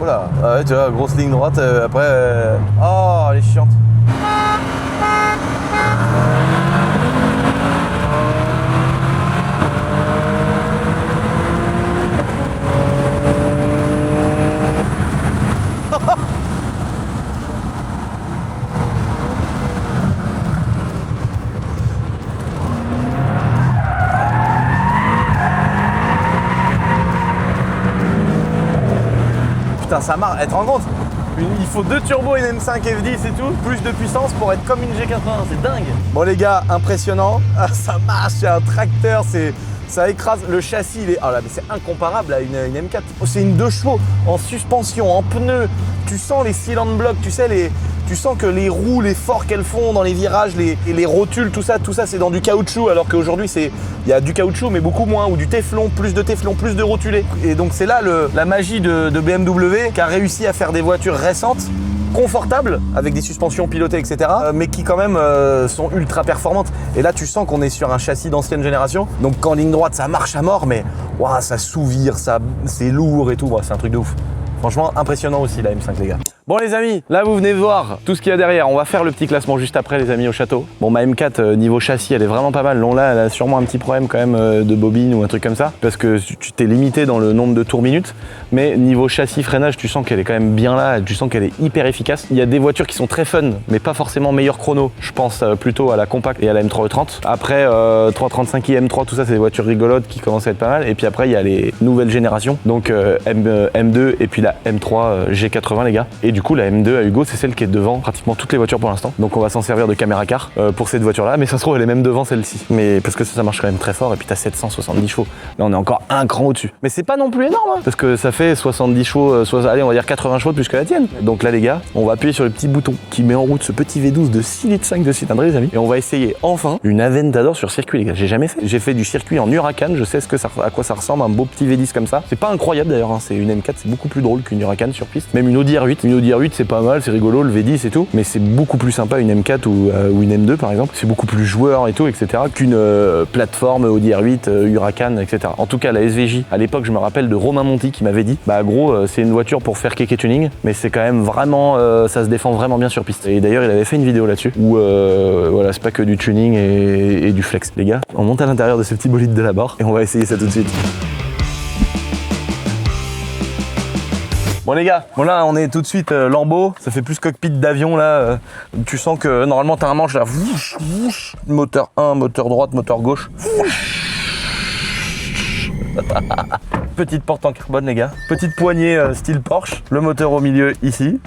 Oh là, ah ouais, tu vois, grosse ligne droite, après... Oh, elle est chiante. Putain, ça marche, elle te rend compte? Il faut deux turbos, une M5 F10 et tout, plus de puissance pour être comme une G80, c'est dingue. Bon les gars, impressionnant, ah, ça marche, c'est un tracteur, c'est Ça écrase, le châssis, il est... Ah là, mais c'est incomparable à une M4. Oh, c'est une 2 chevaux, en suspension, en pneus. Tu sens les cylinder blocks, tu sais, tu sens que les roues, les forts qu'elles font dans les virages, les rotules, tout ça c'est dans du caoutchouc, alors qu'aujourd'hui, il y a du caoutchouc, mais beaucoup moins, ou du téflon, plus de rotulés. Et donc, c'est là la magie de BMW qui a réussi à faire des voitures récentes, confortables, avec des suspensions pilotées, etc., mais qui quand même sont ultra performantes. Et là, tu sens qu'on est sur un châssis d'ancienne génération. Donc, qu'en ligne droite, ça marche à mort, mais wow, ça souvire, c'est lourd et tout. C'est un truc de ouf. Franchement, impressionnant aussi la M5, les gars. Bon les amis, là vous venez de voir tout ce qu'il y a derrière. On va faire le petit classement juste après, les amis, au château. Bon, ma M4 niveau châssis, elle est vraiment pas mal. Là, elle a sûrement un petit problème quand même de bobine ou un truc comme ça, parce que tu t'es limité dans le nombre de tours minutes. Mais niveau châssis, freinage, tu sens qu'elle est quand même bien là. Tu sens qu'elle est hyper efficace. Il y a des voitures qui sont très fun, mais pas forcément meilleur chrono. Je pense plutôt à la Compact et à la M3E30. Après 335i, M3, tout ça, c'est des voitures rigolotes qui commencent à être pas mal. Et puis après, il y a les nouvelles générations, donc M2 et puis la M3 G80, les gars. Et du coup, la M2 à Hugo, c'est celle qui est devant pratiquement toutes les voitures pour l'instant. Donc on va s'en servir de caméra car pour cette voiture-là, mais ça se trouve elle est même devant celle-ci. Mais parce que ça marche quand même très fort, et puis t'as 770 chevaux. Là on est encore un cran au-dessus. Mais c'est pas non plus énorme, hein, parce que ça fait 70 chevaux, allez on va dire 80 chevaux de plus que la tienne. Donc là les gars, on va appuyer sur le petit bouton qui met en route ce petit V12 de 6,5 litres de cylindrée, les amis. Et on va essayer enfin une Aventador sur circuit, les gars. J'ai jamais fait. J'ai fait du circuit en Huracan, je sais à quoi ça ressemble, un beau petit V10 comme ça. C'est pas incroyable d'ailleurs, hein. C'est une M4, c'est beaucoup plus drôle qu'une Huracan sur piste. Même une Audi R8. Une Audi R8 c'est pas mal, c'est rigolo, le V10 et tout, mais c'est beaucoup plus sympa une M4 ou une M2 par exemple. C'est beaucoup plus joueur et tout, etc. qu'une plateforme Audi R8, Huracan, etc. En tout cas, la SVJ, à l'époque, je me rappelle de Romain Monti qui m'avait dit, bah gros, c'est une voiture pour faire kéké tuning, mais c'est quand même vraiment, ça se défend vraiment bien sur piste. Et d'ailleurs, il avait fait une vidéo là-dessus où, voilà, c'est pas que du tuning et du flex. Les gars, on monte à l'intérieur de ce petit bolide de la barre et on va essayer ça tout de suite. Bon les gars, bon là on est tout de suite Lambeau, ça fait plus cockpit d'avion là, tu sens que normalement t'as un manche là, moteur 1, moteur droite, moteur gauche. Petite porte en carbone les gars, petite poignée style Porsche, le moteur au milieu ici.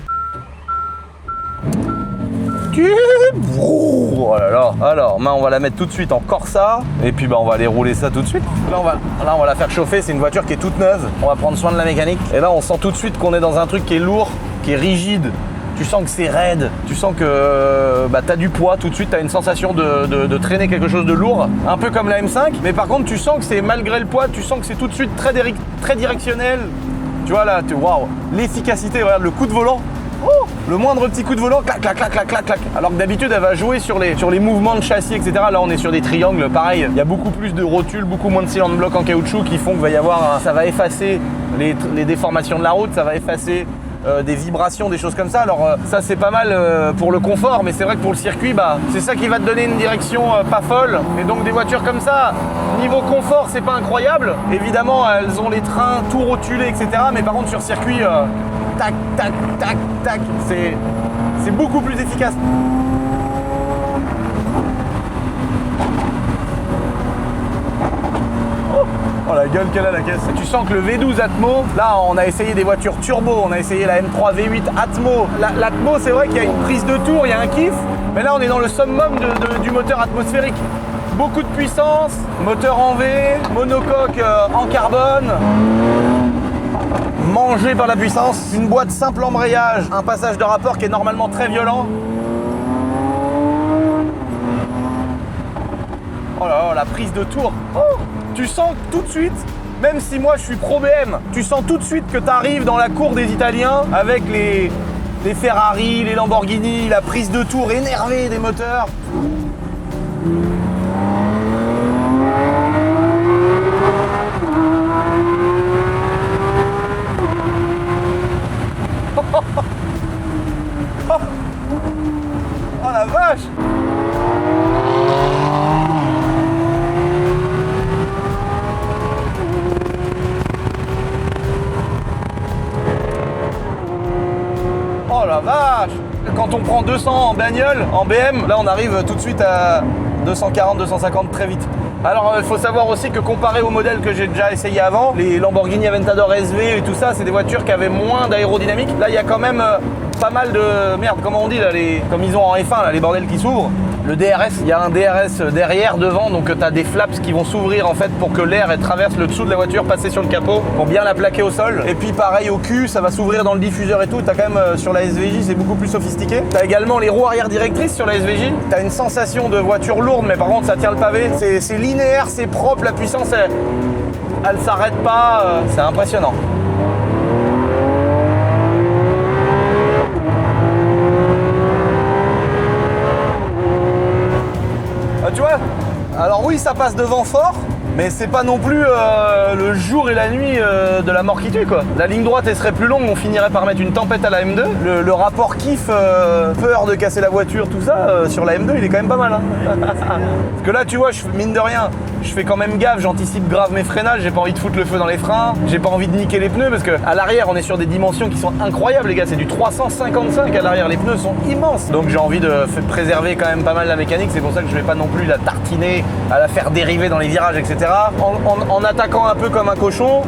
Oh là là. Alors, on va la mettre tout de suite en Corsa et puis bah on va aller rouler ça tout de suite. Là on va la faire chauffer, c'est une voiture qui est toute neuve. On va prendre soin de la mécanique. Et là on sent tout de suite qu'on est dans un truc qui est lourd, qui est rigide. Tu sens que c'est raide, tu sens que bah, t'as du poids, tout de suite t'as une sensation de traîner quelque chose de lourd, un peu comme la M5, mais par contre tu sens que c'est malgré le poids, tu sens que c'est tout de suite très directionnel. Tu vois là, waouh, l'efficacité, regarde le coup de volant. Oh, le moindre petit coup de volant, clac, clac, clac, clac, clac, clac. Alors que d'habitude, elle va jouer sur les mouvements de châssis, etc. Là, on est sur des triangles, pareil. Il y a beaucoup plus de rotules, beaucoup moins de cylinder blocs en caoutchouc qui font qu'il va y avoir ça va effacer les déformations de la route, ça va effacer des vibrations, des choses comme ça. Alors ça, c'est pas mal pour le confort, mais c'est vrai que pour le circuit, bah, c'est ça qui va te donner une direction pas folle. Et donc des voitures comme ça, niveau confort, c'est pas incroyable. Évidemment, elles ont les trains tout rotulés, etc. Mais par contre, sur circuit, tac, tac, tac, tac, c'est beaucoup plus efficace. Oh la gueule qu'elle a la caisse. Tu sens que le V12 Atmo, là on a essayé des voitures turbo, on a essayé la M3 V8 Atmo. L'Atmo c'est vrai qu'il y a une prise de tour, il y a un kiff, mais là on est dans le summum du moteur atmosphérique. Beaucoup de puissance, moteur en V, monocoque en carbone. Mangé par la puissance, une boîte simple embrayage, un passage de rapport qui est normalement très violent. Oh là là, la prise de tour. Oh, tu sens tout de suite, même si moi je suis pro BM, tu sens tout de suite que tu arrives dans la cour des Italiens avec les Ferrari, les Lamborghini, la prise de tour énervée des moteurs. Oh la vache! Oh la vache! Quand on prend 200 en bagnole, en BM, là on arrive tout de suite à 240, 250 très vite. Alors il faut savoir aussi que comparé au modèle que j'ai déjà essayé avant, les Lamborghini Aventador SV et tout ça, c'est des voitures qui avaient moins d'aérodynamique. Là il y a quand même pas mal de... Merde, comment on dit là, comme ils ont en F1 là, les bordels qui s'ouvrent. Le DRS, il y a un DRS derrière, devant, donc tu as des flaps qui vont s'ouvrir en fait pour que l'air traverse le dessous de la voiture, passer sur le capot, pour bien la plaquer au sol. Et puis pareil au cul, ça va s'ouvrir dans le diffuseur et tout. Tu as quand même sur la SVJ, c'est beaucoup plus sophistiqué. Tu as également les roues arrière directrices sur la SVJ. Tu as une sensation de voiture lourde, mais par contre ça tient le pavé. C'est linéaire, c'est propre, la puissance elle s'arrête pas, c'est impressionnant. Tu vois, alors oui, ça passe devant fort, mais c'est pas non plus le jour et la nuit de la mort qui tue, quoi. La ligne droite, elle serait plus longue, on finirait par mettre une tempête à la M2. Le rapport kiff, peur de casser la voiture, tout ça, sur la M2, il est quand même pas mal. Hein. Parce que là, tu vois, mine de rien, je fais quand même gaffe, j'anticipe grave mes freinages, j'ai pas envie de foutre le feu dans les freins, j'ai pas envie de niquer les pneus, parce que à l'arrière, on est sur des dimensions qui sont incroyables, les gars. C'est du 355 à l'arrière, les pneus sont immenses. Donc j'ai envie de préserver quand même pas mal la mécanique, c'est pour ça que je vais pas non plus la tartiner, à la faire dériver dans les virages, etc. En attaquant un peu comme un cochon,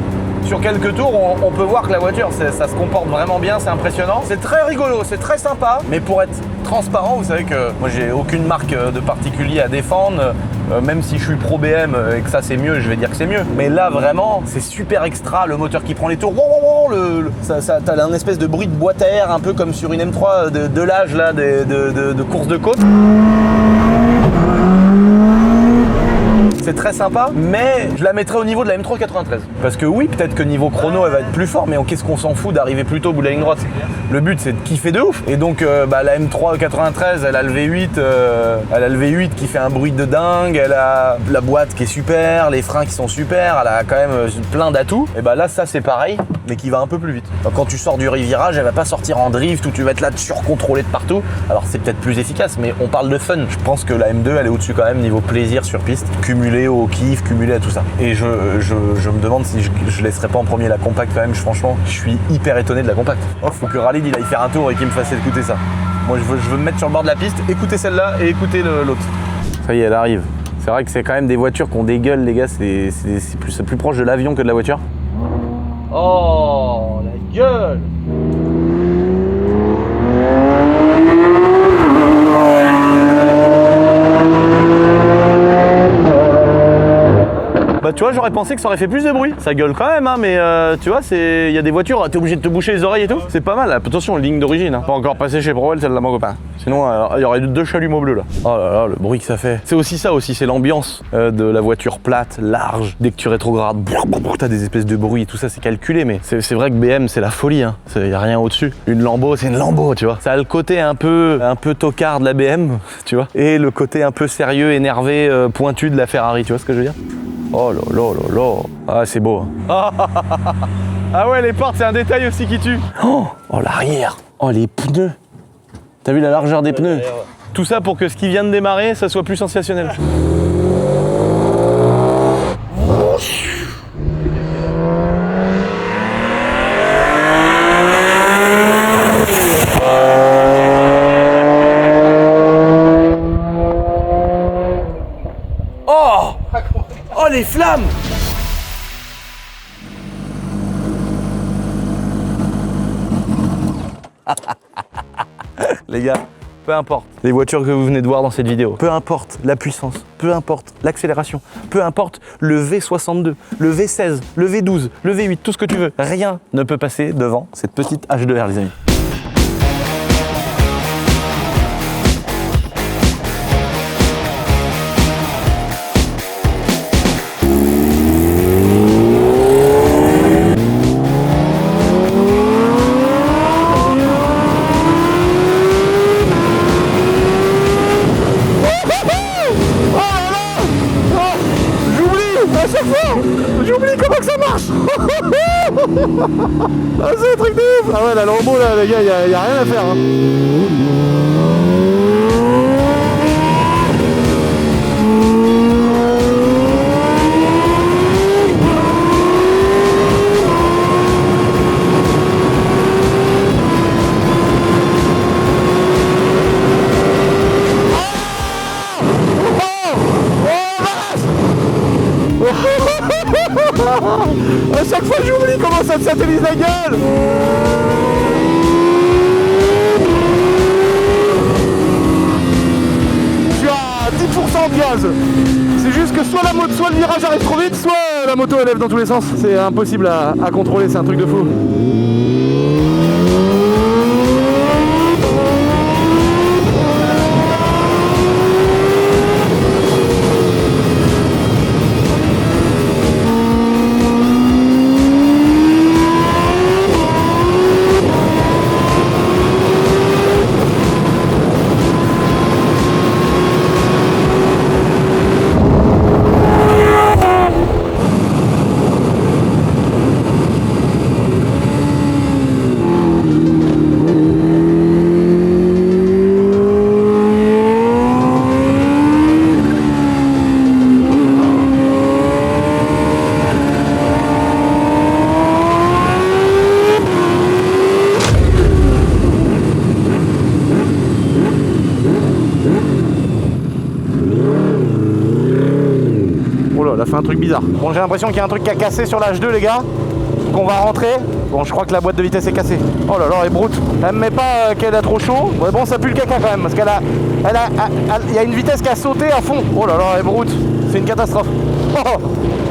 sur quelques tours, on peut voir que la voiture, ça se comporte vraiment bien, c'est impressionnant. C'est très rigolo, c'est très sympa, mais pour être transparent, vous savez que moi j'ai aucune marque de particulier à défendre, même si je suis pro BM et que ça c'est mieux, je vais dire que c'est mieux. Mais là vraiment, c'est super extra, le moteur qui prend les tours, t'as un espèce de bruit de boîte à air, un peu comme sur une M3 de l'âge là, de course de côte. C'est très sympa, mais je la mettrais au niveau de la M3 93. Parce que oui, peut-être que niveau chrono, elle va être plus fort, mais qu'est-ce qu'on s'en fout d'arriver plus tôt au bout de la ligne droite? Le but, c'est de kiffer de ouf. Et donc, la M3 93, elle a le V8, qui fait un bruit de dingue, elle a la boîte qui est super, les freins qui sont super, elle a quand même plein d'atouts. Et bah là, ça c'est pareil, mais qui va un peu plus vite. Donc, quand tu sors du virage, elle va pas sortir en drift où tu vas être là surcontrôlé de partout. Alors c'est peut-être plus efficace, mais on parle de fun. Je pense que la M2, elle est au-dessus quand même niveau plaisir sur piste, cumulé au kiff, cumulé à tout ça. Et je me demande si je laisserais pas en premier la compacte quand même. Franchement, je suis hyper étonné de la compacte. Oh, faut que Ralid il aille faire un tour et qu'il me fasse écouter ça. Moi je veux me mettre sur le bord de la piste, écouter celle-là et écouter l'autre. Ça y est, elle arrive. C'est vrai que c'est quand même des voitures qui ont des gueules, les gars. C'est plus proche de l'avion que de la voiture. Oh, la gueule! Bah tu vois, j'aurais pensé que ça aurait fait plus de bruit. Ça gueule quand même, hein, mais tu vois, il y a des voitures, t'es obligé de te boucher les oreilles et tout. C'est pas mal. Attention, ligne d'origine. Hein. Pas encore passé chez Prowell, celle-là, mon copain. Sinon, il y aurait 2 chalumeaux bleus là. Oh là là, le bruit que ça fait. C'est aussi ça, c'est l'ambiance de la voiture plate, large. Dès que tu rétrogrades, t'as des espèces de bruits. Tout ça, c'est calculé, mais c'est vrai que BM, c'est la folie. Hein. Y a rien au-dessus. Une Lambo, c'est une Lambo, tu vois. Ça a le côté un peu tocard de la BM, tu vois, et le côté un peu sérieux, énervé, pointu de la Ferrari. Tu vois ce que je veux dire? Oh là là là là. Ah, c'est beau. Hein. Ah ouais, les portes, c'est un détail aussi qui tue. Oh l'arrière. Oh, les pneus. T'as vu la largeur des pneus? Tout ça pour que ce qui vient de démarrer, ça soit plus sensationnel. Oh les flammes! Les gars, peu importe les voitures que vous venez de voir dans cette vidéo, peu importe la puissance, peu importe l'accélération, peu importe le V62, le V16, le V12, le V8, tout ce que tu veux, rien ne peut passer devant cette petite H2R, les amis. J'oublie comment que ça marche. Ah, c'est un truc de ouf. Ah ouais, la Lambo là, les gars, y a rien à faire. Hein. À chaque fois j'oublie comment ça me satellise la gueule. Je suis de gaz. C'est juste que soit le virage arrive trop vite, soit la moto elle lève dans tous les sens. C'est impossible à contrôler, c'est un truc de fou. Elle a fait un truc bizarre. Bon, j'ai l'impression qu'il y a un truc qui a cassé sur l'H2 les gars, qu'on va rentrer. Bon, je crois que la boîte de vitesse est cassée. Oh là là, elle est broute. Elle me met pas qu'elle a trop chaud. Ouais, bon, ça pue le caca quand même parce qu'elle a, il y a une vitesse qui a sauté à fond. Oh là là, elle est broute. C'est une catastrophe.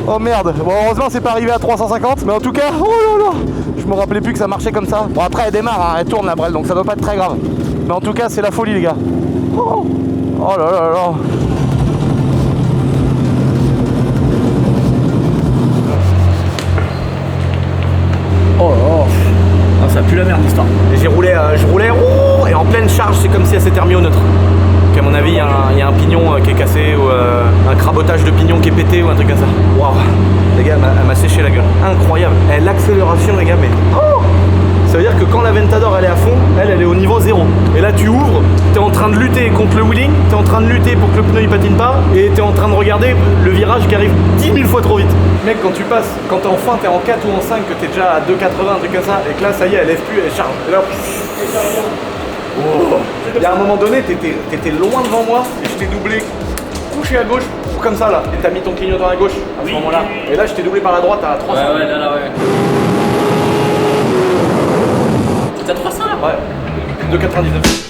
Oh merde. Bon, heureusement c'est pas arrivé à 350, mais en tout cas, oh là là, je me rappelais plus que ça marchait comme ça. Bon, après elle démarre, hein, elle tourne la brelle, donc ça doit pas être très grave. Mais en tout cas, c'est la folie les gars. Oh là là là. Oh là là, ah, ça pue la merde l'histoire. Et je roulais et en pleine charge, c'est comme si elle s'était remis au neutre. Donc à mon avis, il y a un pignon qui est cassé ou un crabotage de pignon qui est pété ou un truc comme ça. Waouh, les gars, elle m'a séché la gueule. Incroyable. Et l'accélération, les gars, mais oh, ça veut dire que quand la Ventador elle est à fond, elle est au niveau 0. Et là tu ouvres, t'es en train de lutter contre le wheeling, t'es en train de lutter pour que le pneu il patine pas, et t'es en train de regarder le virage qui arrive 10 000 fois trop vite. Mec, quand tu passes, quand t'es en fin, t'es en 4 ou en 5, que t'es déjà à 2,80, un truc comme ça, et que là ça y est, elle lève plus, elle charge. Et là, oh. Il y a un moment donné, t'étais loin devant moi, et je t'ai doublé couché à gauche, comme ça là, et t'as mis ton clignotant à gauche à ce moment-là. Et là je t'ai doublé par la droite à 300. Ouais, ouais. T'as 300 là? Ouais, 2,99.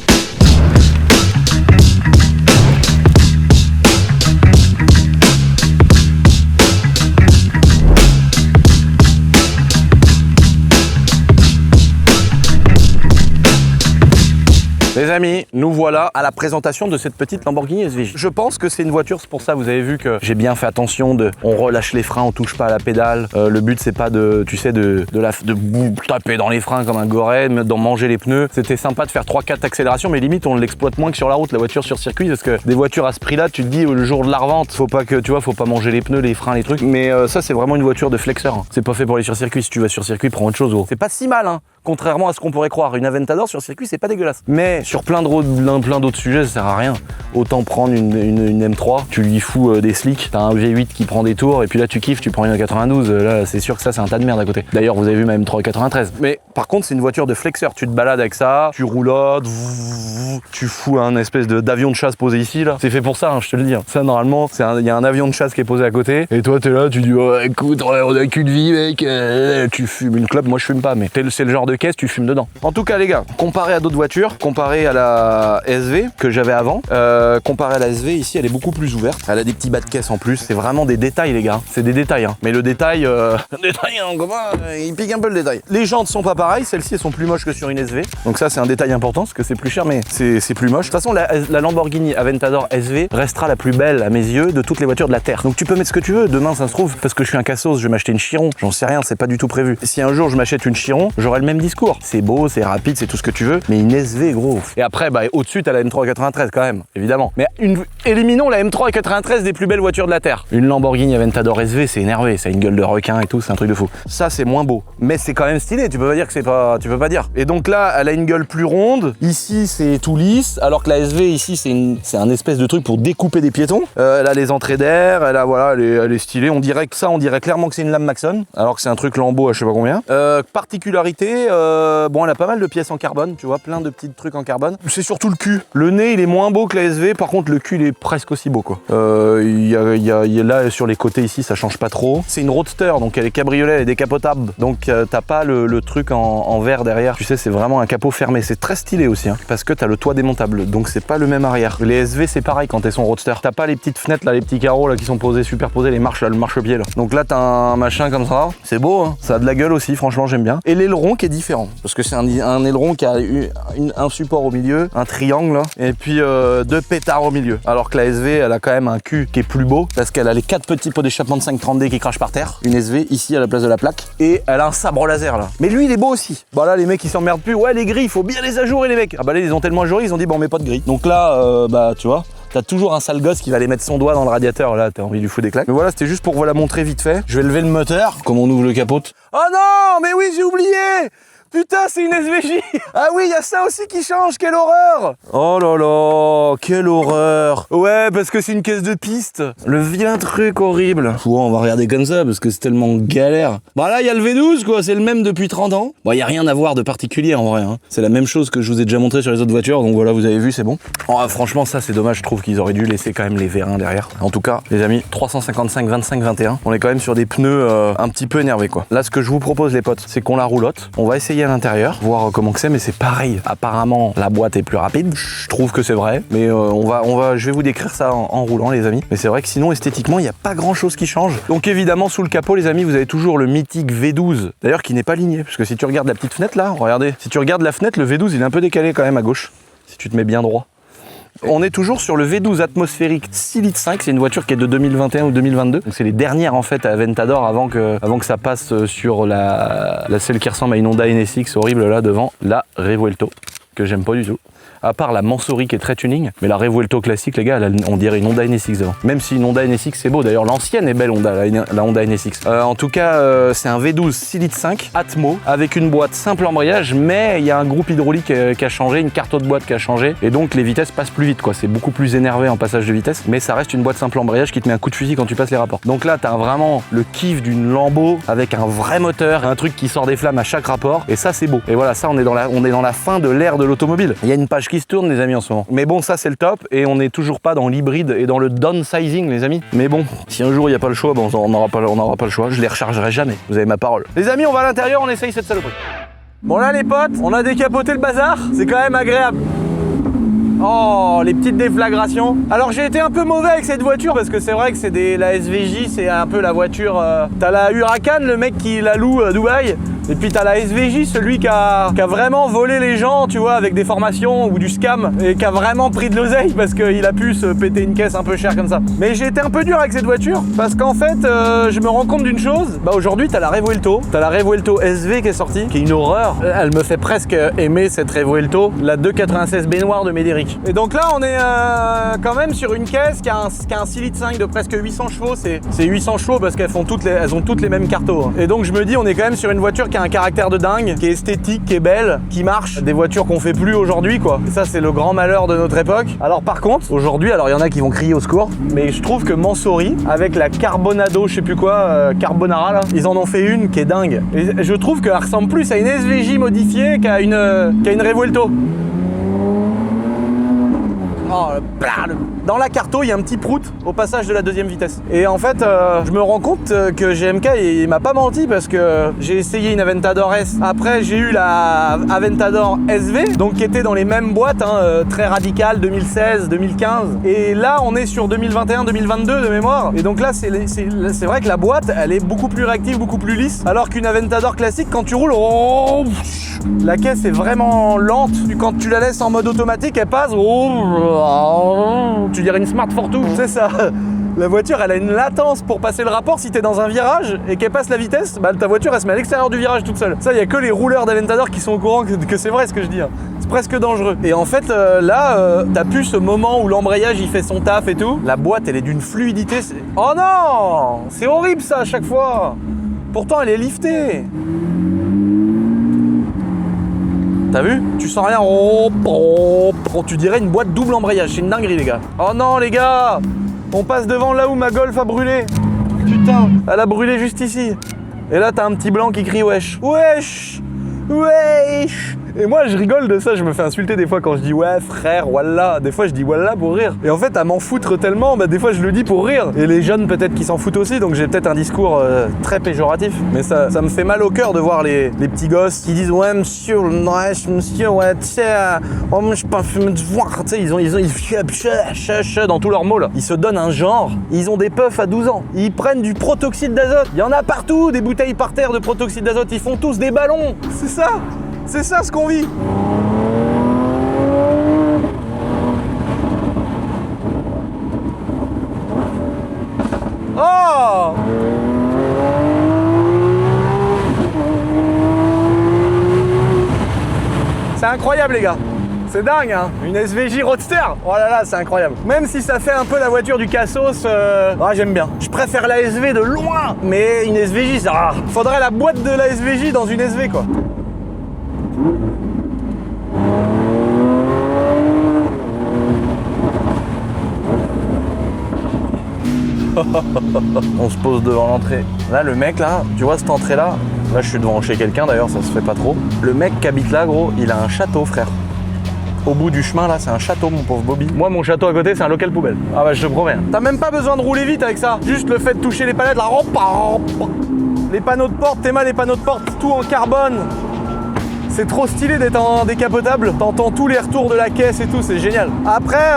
Les amis, nous voilà à la présentation de cette petite Lamborghini SVJ. Je pense que c'est une voiture, c'est pour ça vous avez vu que j'ai bien fait attention on relâche les freins, on touche pas à la pédale. Le but c'est pas de taper dans les freins comme un goret, d'en manger les pneus. C'était sympa de faire 3-4 accélérations, mais limite on l'exploite moins que sur la route, la voiture sur circuit, parce que des voitures à ce prix-là, tu te dis le jour de la revente, faut pas manger les pneus, les freins, les trucs. Mais ça c'est vraiment une voiture de flexeur. Hein. C'est pas fait pour aller sur circuit. Si tu vas sur circuit, prends autre chose. Oh. C'est pas si mal, hein. Contrairement à ce qu'on pourrait croire, une Aventador sur circuit, c'est pas dégueulasse. Mais sur plein d'autres sujets, ça sert à rien. Autant prendre une M3, tu lui fous des slicks, t'as un V8 qui prend des tours, et puis là tu kiffes, tu prends une 92. Là, c'est sûr que ça, c'est un tas de merde à côté. D'ailleurs, vous avez vu ma M3 93. Mais par contre, c'est une voiture de flexeur. Tu te balades avec ça, tu roulottes, tu fous un espèce d'avion de chasse posé ici, là. C'est fait pour ça, hein, je te le dis. Hein. Ça, normalement, il y a un avion de chasse qui est posé à côté, et toi, t'es là, tu dis, oh, écoute, on a qu'une vie, mec. Tu fumes une clope. Moi, je fume pas, mais c'est le genre de caisse, tu fumes dedans. En tout cas, les gars, comparé à d'autres voitures, comparé à la SV que j'avais avant, comparé à la SV, ici, elle est beaucoup plus ouverte. Elle a des petits bas de caisse en plus. C'est vraiment des détails, les gars. C'est des détails, hein. Mais le détail, il pique un peu le détail. Les jantes sont pas pareilles. Celles-ci, elles sont plus moches que sur une SV. Donc ça, c'est un détail important parce que c'est plus cher, mais c'est plus moche. De toute façon, la Lamborghini Aventador SV restera la plus belle à mes yeux de toutes les voitures de la Terre. Donc tu peux mettre ce que tu veux. Demain, ça se trouve, parce que je suis un cassos, je vais m'acheter une Chiron. J'en sais rien, c'est pas du tout prévu. Si un jour je m'achète une Chiron, j'aurai le même discours. C'est beau, c'est rapide, c'est tout ce que tu veux, mais une SV, gros. Et après, au-dessus, t'as la M3 93 quand même, évidemment. Mais éliminons la M3 93 des plus belles voitures de la Terre. Une Lamborghini Aventador SV, c'est énervé, ça a une gueule de requin et tout, c'est un truc de fou. Ça, c'est moins beau, mais c'est quand même stylé. Tu peux pas dire que c'est pas, tu peux pas dire. Et donc là, elle a une gueule plus ronde. Ici, c'est tout lisse, alors que la SV ici, c'est un espèce de truc pour découper des piétons. Elle a les entrées d'air, elle est stylée. On dirait clairement que c'est une lame Maxon, alors que c'est un truc Lambo à je sais pas combien. Particularité, bon, elle a pas mal de pièces en carbone, tu vois, plein de petits trucs en carbone. C'est surtout le cul. Le nez, il est moins beau que la SV, par contre, le cul, il est presque aussi beau, quoi. Il y a là, sur les côtés ici, ça change pas trop. C'est une roadster, donc elle est cabriolet, elle est décapotable. Donc t'as pas le truc en verre derrière. Tu sais, c'est vraiment un capot fermé. C'est très stylé aussi, hein, parce que t'as le toit démontable. Donc c'est pas le même arrière. Les SV, c'est pareil quand elles sont roadster. T'as pas les petites fenêtres là, les petits carreaux là qui sont posés, superposés, les marches là, le marchepied là. Donc là, t'as un machin comme ça. C'est beau, hein. Ça a de la gueule aussi, franchement, j'aime bien. Et l'aileron qui est différent, parce que c'est un aileron qui a un support au milieu, un triangle là, et puis deux pétards au milieu. Alors que la SV, elle a quand même un cul qui est plus beau, parce qu'elle a les 4 petits pots d'échappement de 530D qui crachent par terre. Une SV ici à la place de la plaque. Et elle a un sabre laser là. Mais lui, il est beau aussi. Bah là, les mecs, ils s'emmerdent plus. Ouais, les grilles, il faut bien les ajourer, les mecs. Ah bah là, ils ont tellement ajouré, ils ont dit, bon, on met pas de grille. Donc là, bah, tu vois. T'as toujours un sale gosse qui va aller mettre son doigt dans le radiateur, là, t'as envie de lui foutre des claques. Mais voilà, c'était juste pour vous la montrer vite fait. Je vais lever le moteur, comme on ouvre le capot. Oh non, mais oui, j'ai oublié! Putain, c'est une SVJ! Ah oui, il y a ça aussi qui change, quelle horreur! Oh là là, quelle horreur! Ouais, parce que c'est une caisse de piste. Le vilain truc horrible. Bon, on va regarder comme ça, parce que c'est tellement galère. Bah là, il y a le V12, quoi, c'est le même depuis 30 ans. Bon, il y a rien à voir de particulier, en vrai, hein. C'est la même chose que je vous ai déjà montré sur les autres voitures, donc voilà, vous avez vu, c'est bon. Oh, franchement, ça, c'est dommage, je trouve qu'ils auraient dû laisser quand même les vérins derrière. En tout cas, les amis, 355, 25, 21. On est quand même sur des pneus un petit peu énervés, quoi. Là, ce que je vous propose, les potes, c'est qu'on la roulotte. On va essayer à l'intérieur, voir comment que c'est, mais c'est pareil. Apparemment, la boîte est plus rapide. Je trouve que c'est vrai, mais je vais vous décrire ça en roulant, les amis. Mais c'est vrai que sinon, esthétiquement, il n'y a pas grand chose qui change. Donc évidemment, sous le capot, les amis, vous avez toujours le mythique V12. D'ailleurs, qui n'est pas ligné, parce que si tu regardes la petite fenêtre là, regardez, si tu regardes la fenêtre, le V12, il est un peu décalé quand même à gauche, si tu te mets bien droit. On est toujours sur le V12 atmosphérique 6 litres 5, c'est une voiture qui est de 2021 ou 2022. Donc c'est les dernières en fait à Aventador avant que ça passe sur celle qui ressemble à une Honda NSX horrible là devant, la Revuelto, que j'aime pas du tout. À part la Mansory qui est très tuning, mais la Revuelto classique, les gars, on dirait une Honda NSX devant. Même si une Honda NSX c'est beau, d'ailleurs l'ancienne est belle Honda, la Honda NSX. En tout cas, c'est un V12 6 litres 5 Atmo avec une boîte simple embrayage, mais il y a un groupe hydraulique qui a changé, une carte haute boîte qui a changé, et donc les vitesses passent plus vite, quoi. C'est beaucoup plus énervé en passage de vitesse, mais ça reste une boîte simple embrayage qui te met un coup de fusil quand tu passes les rapports. Donc là, t'as vraiment le kiff d'une Lambo avec un vrai moteur, un truc qui sort des flammes à chaque rapport, et ça c'est beau. Et voilà, ça on est dans la fin de l'ère de l'automobile. Il y a une page qui se tourne, les amis, en ce moment. Mais bon, ça c'est le top, et on n'est toujours pas dans l'hybride et dans le downsizing, les amis. Mais bon, si un jour il n'y a pas le choix, bon, on n'aura pas le choix. Je les rechargerai jamais. Vous avez ma parole. Les amis, on va à l'intérieur, on essaye cette saloperie. Bon là, les potes, on a décapoté le bazar. C'est quand même agréable. Oh, les petites déflagrations. Alors j'ai été un peu mauvais avec cette voiture parce que c'est vrai que c'est la SVJ, c'est un peu la voiture. T'as la Huracan, le mec qui la loue à Dubaï. Et puis t'as la SVJ, celui qui a vraiment volé les gens, tu vois, avec des formations ou du scam, et qui a vraiment pris de l'oseille parce qu'il a pu se péter une caisse un peu chère comme ça. Mais j'ai été un peu dur avec cette voiture parce qu'en fait, je me rends compte d'une chose. Bah aujourd'hui, t'as la Revuelto SV qui est sortie, qui est une horreur. Elle me fait presque aimer cette Revuelto, la 296 baignoire de Médéric. Et donc là, on est quand même sur une caisse qui a un 6 litres 5 de presque 800 chevaux. C'est 800 chevaux parce qu'elles ont toutes les mêmes cartos. Hein. Et donc je me dis, on est quand même sur une voiture qui a un caractère de dingue, qui est esthétique, qui est belle, qui marche, des voitures qu'on fait plus aujourd'hui, quoi. Et ça, c'est le grand malheur de notre époque. Alors par contre, aujourd'hui, alors il y en a qui vont crier au secours, mais je trouve que Mansory, avec la Carbonado, je sais plus quoi, Carbonara là, ils en ont fait une qui est dingue. Et je trouve qu'elle ressemble plus à une SVJ modifiée qu'à une Revuelto. Oh, dans la carto, il y a un petit prout au passage de la deuxième vitesse. Et en fait, je me rends compte que GMK, il m'a pas menti parce que j'ai essayé une Aventador S. Après, j'ai eu la Aventador SV, donc qui était dans les mêmes boîtes, hein, très radicale, 2016, 2015. Et là, on est sur 2021, 2022 de mémoire. Et donc là, c'est vrai que la boîte, elle est beaucoup plus réactive, beaucoup plus lisse. Alors qu'une Aventador classique, quand tu roules, oh, la caisse est vraiment lente. Quand tu la laisses en mode automatique, elle passe. Tu dirais une Smart Fortwo, c'est ça. La voiture, elle a une latence pour passer le rapport. Si t'es dans un virage et qu'elle passe la vitesse, bah ta voiture, elle se met à l'extérieur du virage toute seule. Ça, il y a que les rouleurs d'Aventador qui sont au courant que c'est vrai ce que je dis. Hein. C'est presque dangereux. Et en fait, là, t'as plus ce moment où l'embrayage, il fait son taf et tout. La boîte, elle est d'une fluidité. Oh non, c'est horrible ça à chaque fois. Pourtant, elle est liftée. T'as vu? Tu sens rien. Oh, tu dirais une boîte double embrayage. C'est une dinguerie, les gars. Oh non, les gars, on passe devant là où ma Golf a brûlé. Putain, elle a brûlé juste ici. Et là, t'as un petit blanc qui crie wesh. Wesh. Wesh. Et moi je rigole de ça, je me fais insulter des fois quand je dis ouais frère, wallah. Des fois je dis wallah pour rire. Et en fait à m'en foutre tellement, bah des fois je le dis pour rire. Et les jeunes peut-être qui s'en foutent aussi, donc j'ai peut-être un discours très péjoratif. Mais ça me fait mal au cœur de voir les petits gosses qui disent ouais monsieur, ouais tu sais, oh moi je pas fait me voir. Tu sais, ils dans tous leurs mots là. Ils se donnent un genre, ils ont des puffs à 12 ans. Ils prennent du protoxyde d'azote. Il y en a partout, des bouteilles par terre de protoxyde d'azote. Ils font tous des ballons. C'est ça ce qu'on vit. Oh! C'est incroyable les gars. C'est dingue hein. Une SVJ Roadster. Oh là là, c'est incroyable. Même si ça fait un peu la voiture du Cassos, j'aime bien. Je préfère la SV de loin. Mais une SVJ, ça... faudrait la boîte de la SVJ dans une SV quoi. On se pose devant l'entrée. Là, le mec, là, tu vois cette entrée-là? Là, je suis devant chez quelqu'un, d'ailleurs, ça se fait pas trop. Le mec qui habite là, gros, il a un château, frère. Au bout du chemin, là, c'est un château, mon pauvre Bobby. Moi, mon château à côté, c'est un local poubelle. Ah bah, je te promets. T'as même pas besoin de rouler vite avec ça. Juste le fait de toucher les palettes, là. Les panneaux de porte, t'es mal, les panneaux de porte, tout en carbone. C'est trop stylé d'être en décapotable, t'entends tous les retours de la caisse et tout, c'est génial. Après,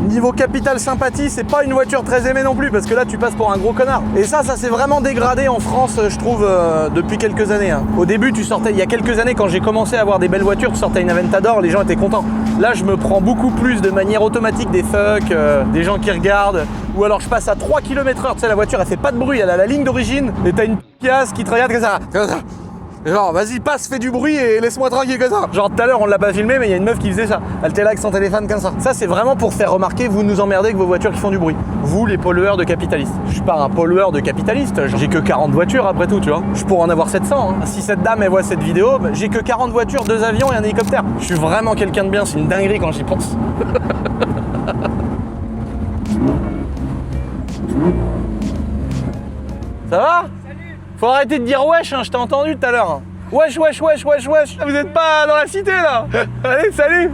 niveau capital sympathie, c'est pas une voiture très aimée non plus, parce que là tu passes pour un gros connard. Et ça s'est vraiment dégradé en France, je trouve, depuis quelques années. Hein. Au début, tu sortais, il y a quelques années, quand j'ai commencé à avoir des belles voitures, tu sortais une Aventador, les gens étaient contents. Là, je me prends beaucoup plus de manière automatique des fucks, des gens qui regardent, ou alors je passe à 3 km/h, tu sais, la voiture elle fait pas de bruit, elle a la ligne d'origine, et t'as une pièce qui te regarde comme ça. Genre, vas-y, passe, fais du bruit et laisse-moi tranquille comme ça. Genre, tout à l'heure, on l'a pas filmé, mais il y a une meuf qui faisait ça. Elle était là avec son téléphone comme ça. Ça, c'est vraiment pour faire remarquer, vous nous emmerdez avec vos voitures qui font du bruit. Vous, les pollueurs de capitalistes. Je suis pas un pollueur de capitaliste, j'ai que 40 voitures après tout, tu vois. Je pourrais en avoir 700. Hein. Si cette dame, elle voit cette vidéo, bah, j'ai que 40 voitures, 2 avions et un hélicoptère. Je suis vraiment quelqu'un de bien, c'est une dinguerie quand j'y pense. Ça va? Faut arrêter de dire wesh, hein, je t'ai entendu tout à l'heure. Wesh, wesh, wesh, wesh, wesh. Vous êtes pas dans la cité là? Allez, salut.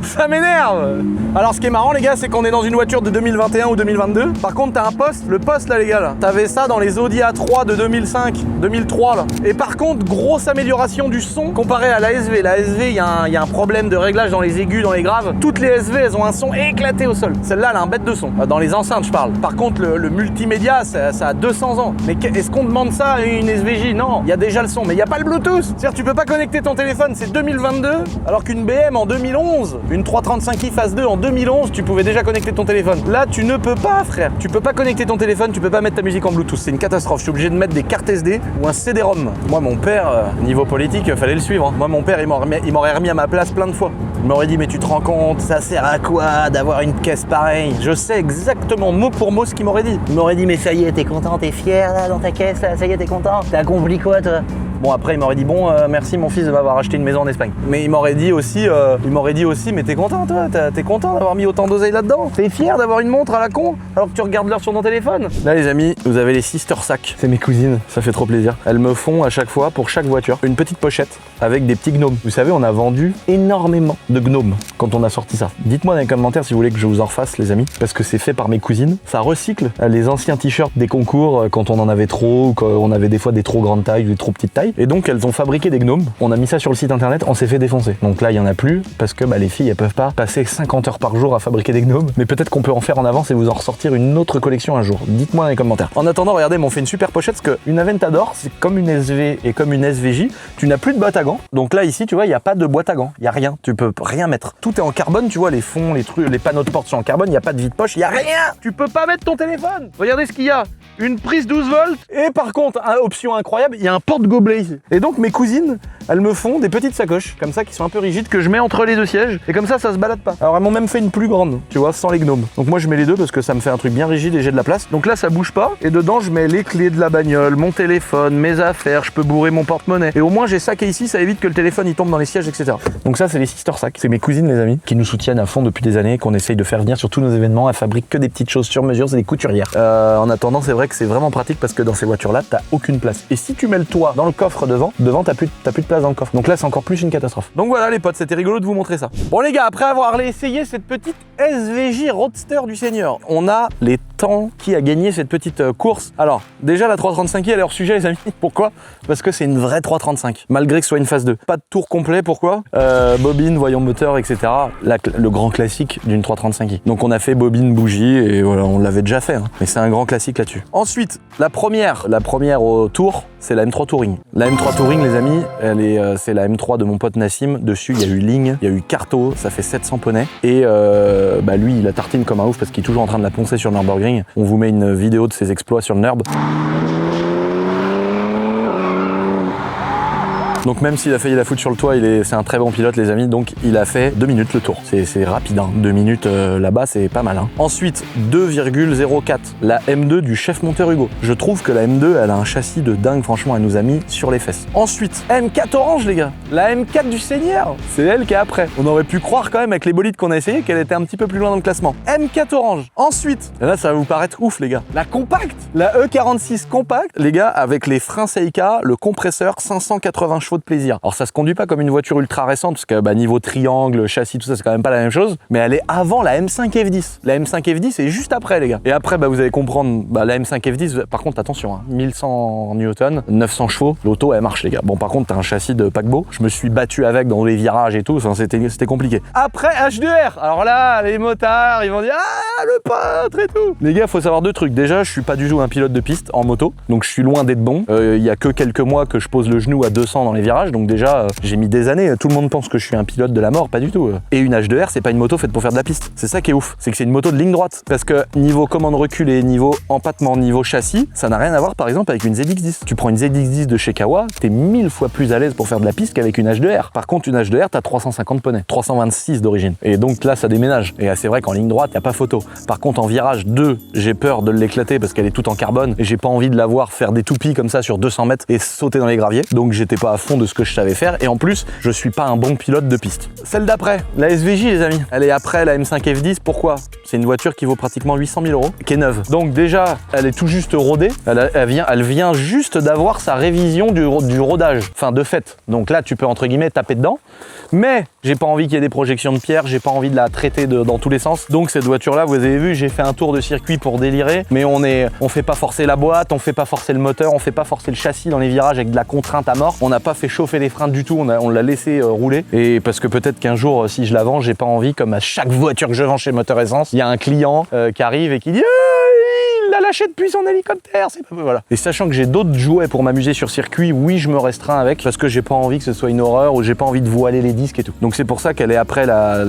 Ça m'énerve. Alors ce qui est marrant les gars, c'est qu'on est dans une voiture de 2021 ou 2022. Par contre t'as un poste, le poste là les gars là. T'avais ça dans les Audi A3 de 2005, 2003 là. Et par contre, grosse amélioration du son comparé à la SV. La SV, il y a un problème de réglage dans les aigus, dans les graves. Toutes les SV, elles ont un son éclaté au sol. Celle-là, elle a un bête de son. Dans les enceintes, je parle. Par contre, le multimédia, ça a 200 ans. Mais est-ce qu'on demande ça à une SVJ? Non, il y a déjà le son, mais il n'y a pas le Bluetooth. C'est-à-dire tu peux pas connecter ton téléphone, c'est 2022, alors qu'une BM en 2011, une 335i phase 2 en 2011, tu pouvais déjà connecter ton téléphone. Là, tu ne peux pas, frère. Tu peux pas connecter ton téléphone, tu peux pas mettre ta musique en Bluetooth. C'est une catastrophe. Je suis obligé de mettre des cartes SD ou un CD-ROM. Moi, mon père, niveau politique, fallait le suivre. Hein. Moi, mon père, il m'aurait remis à ma place plein de fois. Il m'aurait dit, mais tu te rends compte, ça sert à quoi d'avoir une caisse pareille? Je sais exactement mot pour mot ce qu'il m'aurait dit. Il m'aurait dit, mais ça y est, t'es content, t'es fier là dans ta caisse, là, ça y est, t'es content. T'as accompli quoi, toi? Bon, après, il m'aurait dit, bon, merci mon fils de m'avoir acheté une maison en Espagne. Mais il m'aurait dit aussi, mais t'es content, toi? T'es content d'avoir mis autant d'oseille là-dedans? T'es fier d'avoir une montre à la con alors que tu regardes l'heure sur ton téléphone? Là, les amis, vous avez les Sister Sack. C'est mes cousines, ça fait trop plaisir. Elles me font à chaque fois, pour chaque voiture, une petite pochette avec des petits gnomes. Vous savez, on a vendu énormément de gnomes quand on a sorti ça. Dites-moi dans les commentaires si vous voulez que je vous en refasse, les amis, parce que c'est fait par mes cousines. Ça recycle les anciens t-shirts des concours quand on en avait trop, ou quand on avait des fois des trop grandes tailles ou des trop petites tailles. Et donc, elles ont fabriqué des gnomes. On a mis ça sur le site internet, on s'est fait défoncer. Donc là, il y en a plus parce que les filles, elles peuvent pas passer 50 heures par jour à fabriquer des gnomes. Mais peut-être qu'on peut en faire en avance et vous en ressortir une autre collection un jour. Dites-moi dans les commentaires. En attendant, regardez, m'ont fait une super pochette parce qu'une Aventador, c'est comme une SV et comme une SVJ. Tu n'as plus de boîte à gants. Donc là, ici, tu vois, il n'y a pas de boîte à gants. Il n'y a rien. Tu peux rien mettre. Tout est en carbone, tu vois, les fonds, les trucs, les panneaux de porte sont en carbone. Il n'y a pas de vide-poche. Il n'y a rien. Tu peux pas mettre ton téléphone. Regardez ce qu'il y a. Une prise 12 volts. Et par contre, option incroyable, il y a un porte-gobelet ici. Et donc mes cousines, elles me font des petites sacoches, comme ça, qui sont un peu rigides, que je mets entre les deux sièges, et comme ça se balade pas. Alors elles m'ont même fait une plus grande, tu vois, sans les gnomes. Donc moi je mets les deux parce que ça me fait un truc bien rigide et j'ai de la place. Donc là ça bouge pas, et dedans je mets les clés de la bagnole, mon téléphone, mes affaires, je peux bourrer mon porte-monnaie. Et au moins j'ai saqué ici, ça évite que le téléphone il tombe dans les sièges, etc. Donc ça c'est les sister sacs. C'est mes cousines les amis, qui nous soutiennent à fond depuis des années, qu'on essaye de faire venir sur tous nos événements. Elles fabriquent que des petites choses sur mesure, c'est des couturières. En attendant, c'est vrai que c'est vraiment pratique parce que dans ces voitures-là, t'as aucune place. Et si tu mets le toit dans le coffre devant t'as plus de place dans le coffre. Donc là, c'est encore plus une catastrophe. Donc voilà les potes, c'était rigolo de vous montrer ça. Bon les gars, après avoir essayé cette petite SVJ Roadster du Seigneur, on a les temps qui a gagné cette petite course. Alors, déjà la 335i, elle est hors sujet les amis. Pourquoi? Parce que c'est une vraie 335, malgré que ce soit une phase 2. Pas de tour complet, pourquoi? Bobine, voyant moteur, etc. Le grand classique d'une 335i. Donc on a fait bobine, bougie, et voilà, on l'avait déjà fait, hein. Mais c'est un grand classique là-dessus. Ensuite, la première au tour, c'est la M3 Touring. La M3 Touring, les amis, c'est la M3 de mon pote Nassim. Dessus, il y a eu ligne, il y a eu carto, ça fait 700 poneys. Et lui, il a tartine comme un ouf parce qu'il est toujours en train de la poncer sur le Nürburgring. On vous met une vidéo de ses exploits sur le Nürb. Donc même s'il a failli la foutre sur le toit, c'est un très bon pilote les amis, donc il a fait 2 minutes le tour. C'est rapide, hein. 2 minutes là-bas, c'est pas mal. Hein. Ensuite, 2,04, la M2 du chef monteur Hugo. Je trouve que la M2, elle a un châssis de dingue, franchement, elle nous a mis sur les fesses. Ensuite, M4 orange les gars, la M4 du Seigneur, c'est elle qui est après. On aurait pu croire quand même avec les bolides qu'on a essayé qu'elle était un petit peu plus loin dans le classement. M4 orange. Ensuite, là ça va vous paraître ouf les gars, la compacte, la E46 compacte, les gars, avec les freins Seika, le compresseur, 580 chevaux de plaisir. Alors ça se conduit pas comme une voiture ultra récente parce que niveau triangle, châssis, tout ça c'est quand même pas la même chose, mais elle est avant la M5 F10. La M5 F10 est juste après les gars. Et après vous allez comprendre, la M5 F10 par contre attention, hein, 1100 Newton, 900 chevaux, l'auto elle marche les gars. Bon par contre t'as un châssis de paquebot, je me suis battu avec dans les virages et tout, enfin c'était compliqué. Après H2R, alors là les motards ils vont dire ah le peintre et tout. Les gars faut savoir deux trucs, déjà je suis pas du tout un pilote de piste en moto, donc je suis loin d'être bon. Il y a que quelques mois que je pose le genou à 200 dans les virages, donc déjà j'ai mis des années, tout le monde pense que je suis un pilote de la mort, pas du tout. Et une H2R c'est pas une moto faite pour faire de la piste, c'est ça qui est ouf, c'est que c'est une moto de ligne droite, parce que niveau commande recul et niveau empattement, niveau châssis, ça n'a rien à voir par exemple avec une ZX10. Tu prends une ZX10 de chez Kawa, t'es 1000 fois plus à l'aise pour faire de la piste qu'avec une H2R. Par contre une H2R t'as 350 poneys, 326 d'origine, et donc là ça déménage, et c'est vrai qu'en ligne droite y a pas photo. Par contre en virage 2, j'ai peur de l'éclater parce qu'elle est toute en carbone, et j'ai pas envie de la voir faire des toupies comme ça sur 200 mètres et sauter dans les graviers, donc j'étais pas à fond de ce que je savais faire, et en plus je suis pas un bon pilote de piste. Celle d'après, la SVJ les amis, elle est après la M5 F10, pourquoi? C'est une voiture qui vaut pratiquement 800 000 €, qui est neuve. Donc déjà, elle est tout juste rodée, elle vient juste d'avoir sa révision du rodage, enfin de fait. Donc là tu peux entre guillemets taper dedans, mais j'ai pas envie qu'il y ait des projections de pierre, j'ai pas envie de la traiter dans tous les sens. Donc cette voiture là, vous avez vu, j'ai fait un tour de circuit pour délirer, mais on fait pas forcer la boîte, on fait pas forcer le moteur, on fait pas forcer le châssis dans les virages avec de la contrainte à mort, on n'a pas fait chauffer les freins du tout, on l'a laissé rouler, et parce que peut-être qu'un jour si je la vends, j'ai pas envie, comme à chaque voiture que je vends chez Moteur Essence, il y a un client qui arrive et qui dit il l'a lâché depuis son hélicoptère, c'est pas voilà. Et sachant que j'ai d'autres jouets pour m'amuser sur circuit, oui je me restreins avec, parce que j'ai pas envie que ce soit une horreur, ou j'ai pas envie de voiler les disques et tout. Donc c'est pour ça qu'elle est après la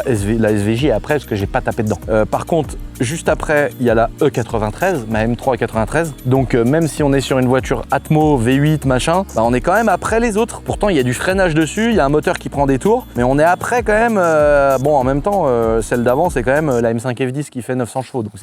SVJ est après, parce que j'ai pas tapé dedans. Par contre, juste après, il y a la E93, ma M3 E93. Donc même si on est sur une voiture Atmo, V8, machin, on est quand même après les autres. Pourtant il y a du freinage dessus, il y a un moteur qui prend des tours, mais on est après quand même. Bon en même temps, celle d'avant c'est quand même la M5 F10 qui fait 900 chevaux. Donc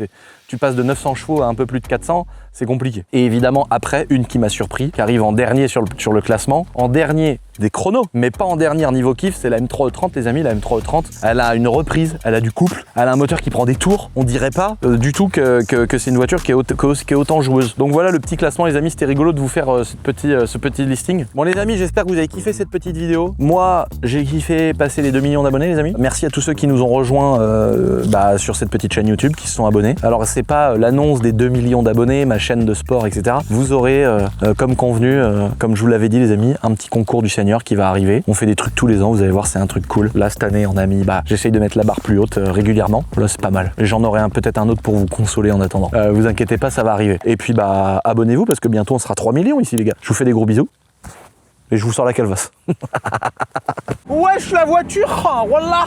tu passes de 900 chevaux à un peu plus de 400, c'est compliqué. Et évidemment après, une qui m'a surpris, qui arrive en dernier sur le classement, en dernier des chronos, mais pas en dernier niveau kiff, c'est la M3 E30 les amis. La M3 E30, elle a une reprise, elle a du couple, elle a un moteur qui prend des tours, on dirait pas du tout que c'est une voiture qui est autant joueuse. Donc voilà le petit classement les amis, c'était rigolo de vous faire ce petit listing. Bon les amis, j'espère que vous avez kiffé cette petite vidéo. Moi j'ai kiffé passer les 2 millions d'abonnés les amis. Merci à tous ceux qui nous ont rejoints sur cette petite chaîne YouTube, qui se sont abonnés. Alors c'est pas l'annonce des 2 millions d'abonnés, ma chaîne de sport, etc. Vous aurez, comme convenu, comme je vous l'avais dit les amis, un petit concours du Seigneur qui va arriver. On fait des trucs tous les ans, vous allez voir, c'est un truc cool. Là cette année on a mis, j'essaye de mettre la barre plus haute régulièrement. Là c'est pas mal. J'en aurai peut-être un autre pour vous consoler en attendant. Vous inquiétez pas, ça va arriver. Et puis abonnez-vous parce que bientôt on sera 3 millions ici les gars. Je vous fais des gros bisous. Et je vous sors la calvasse. Wesh la voiture, voilà.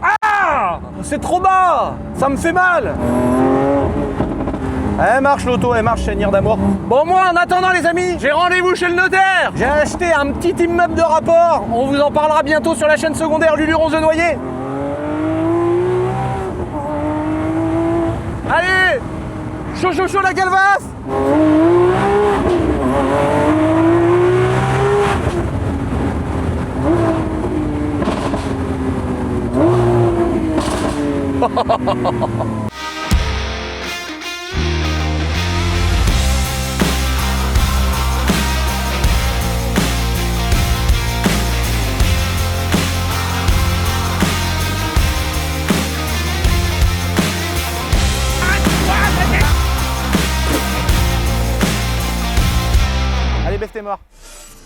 Ah, c'est trop bas, ça me fait mal. Elle marche l'auto, elle marche Seigneur d'amour. Bon moi en attendant les amis, j'ai rendez-vous chez le notaire. J'ai acheté un petit immeuble de rapport. On vous en parlera bientôt sur la chaîne secondaire Luluron The Noyer. Allez, chaud chaud chaud la calvasse.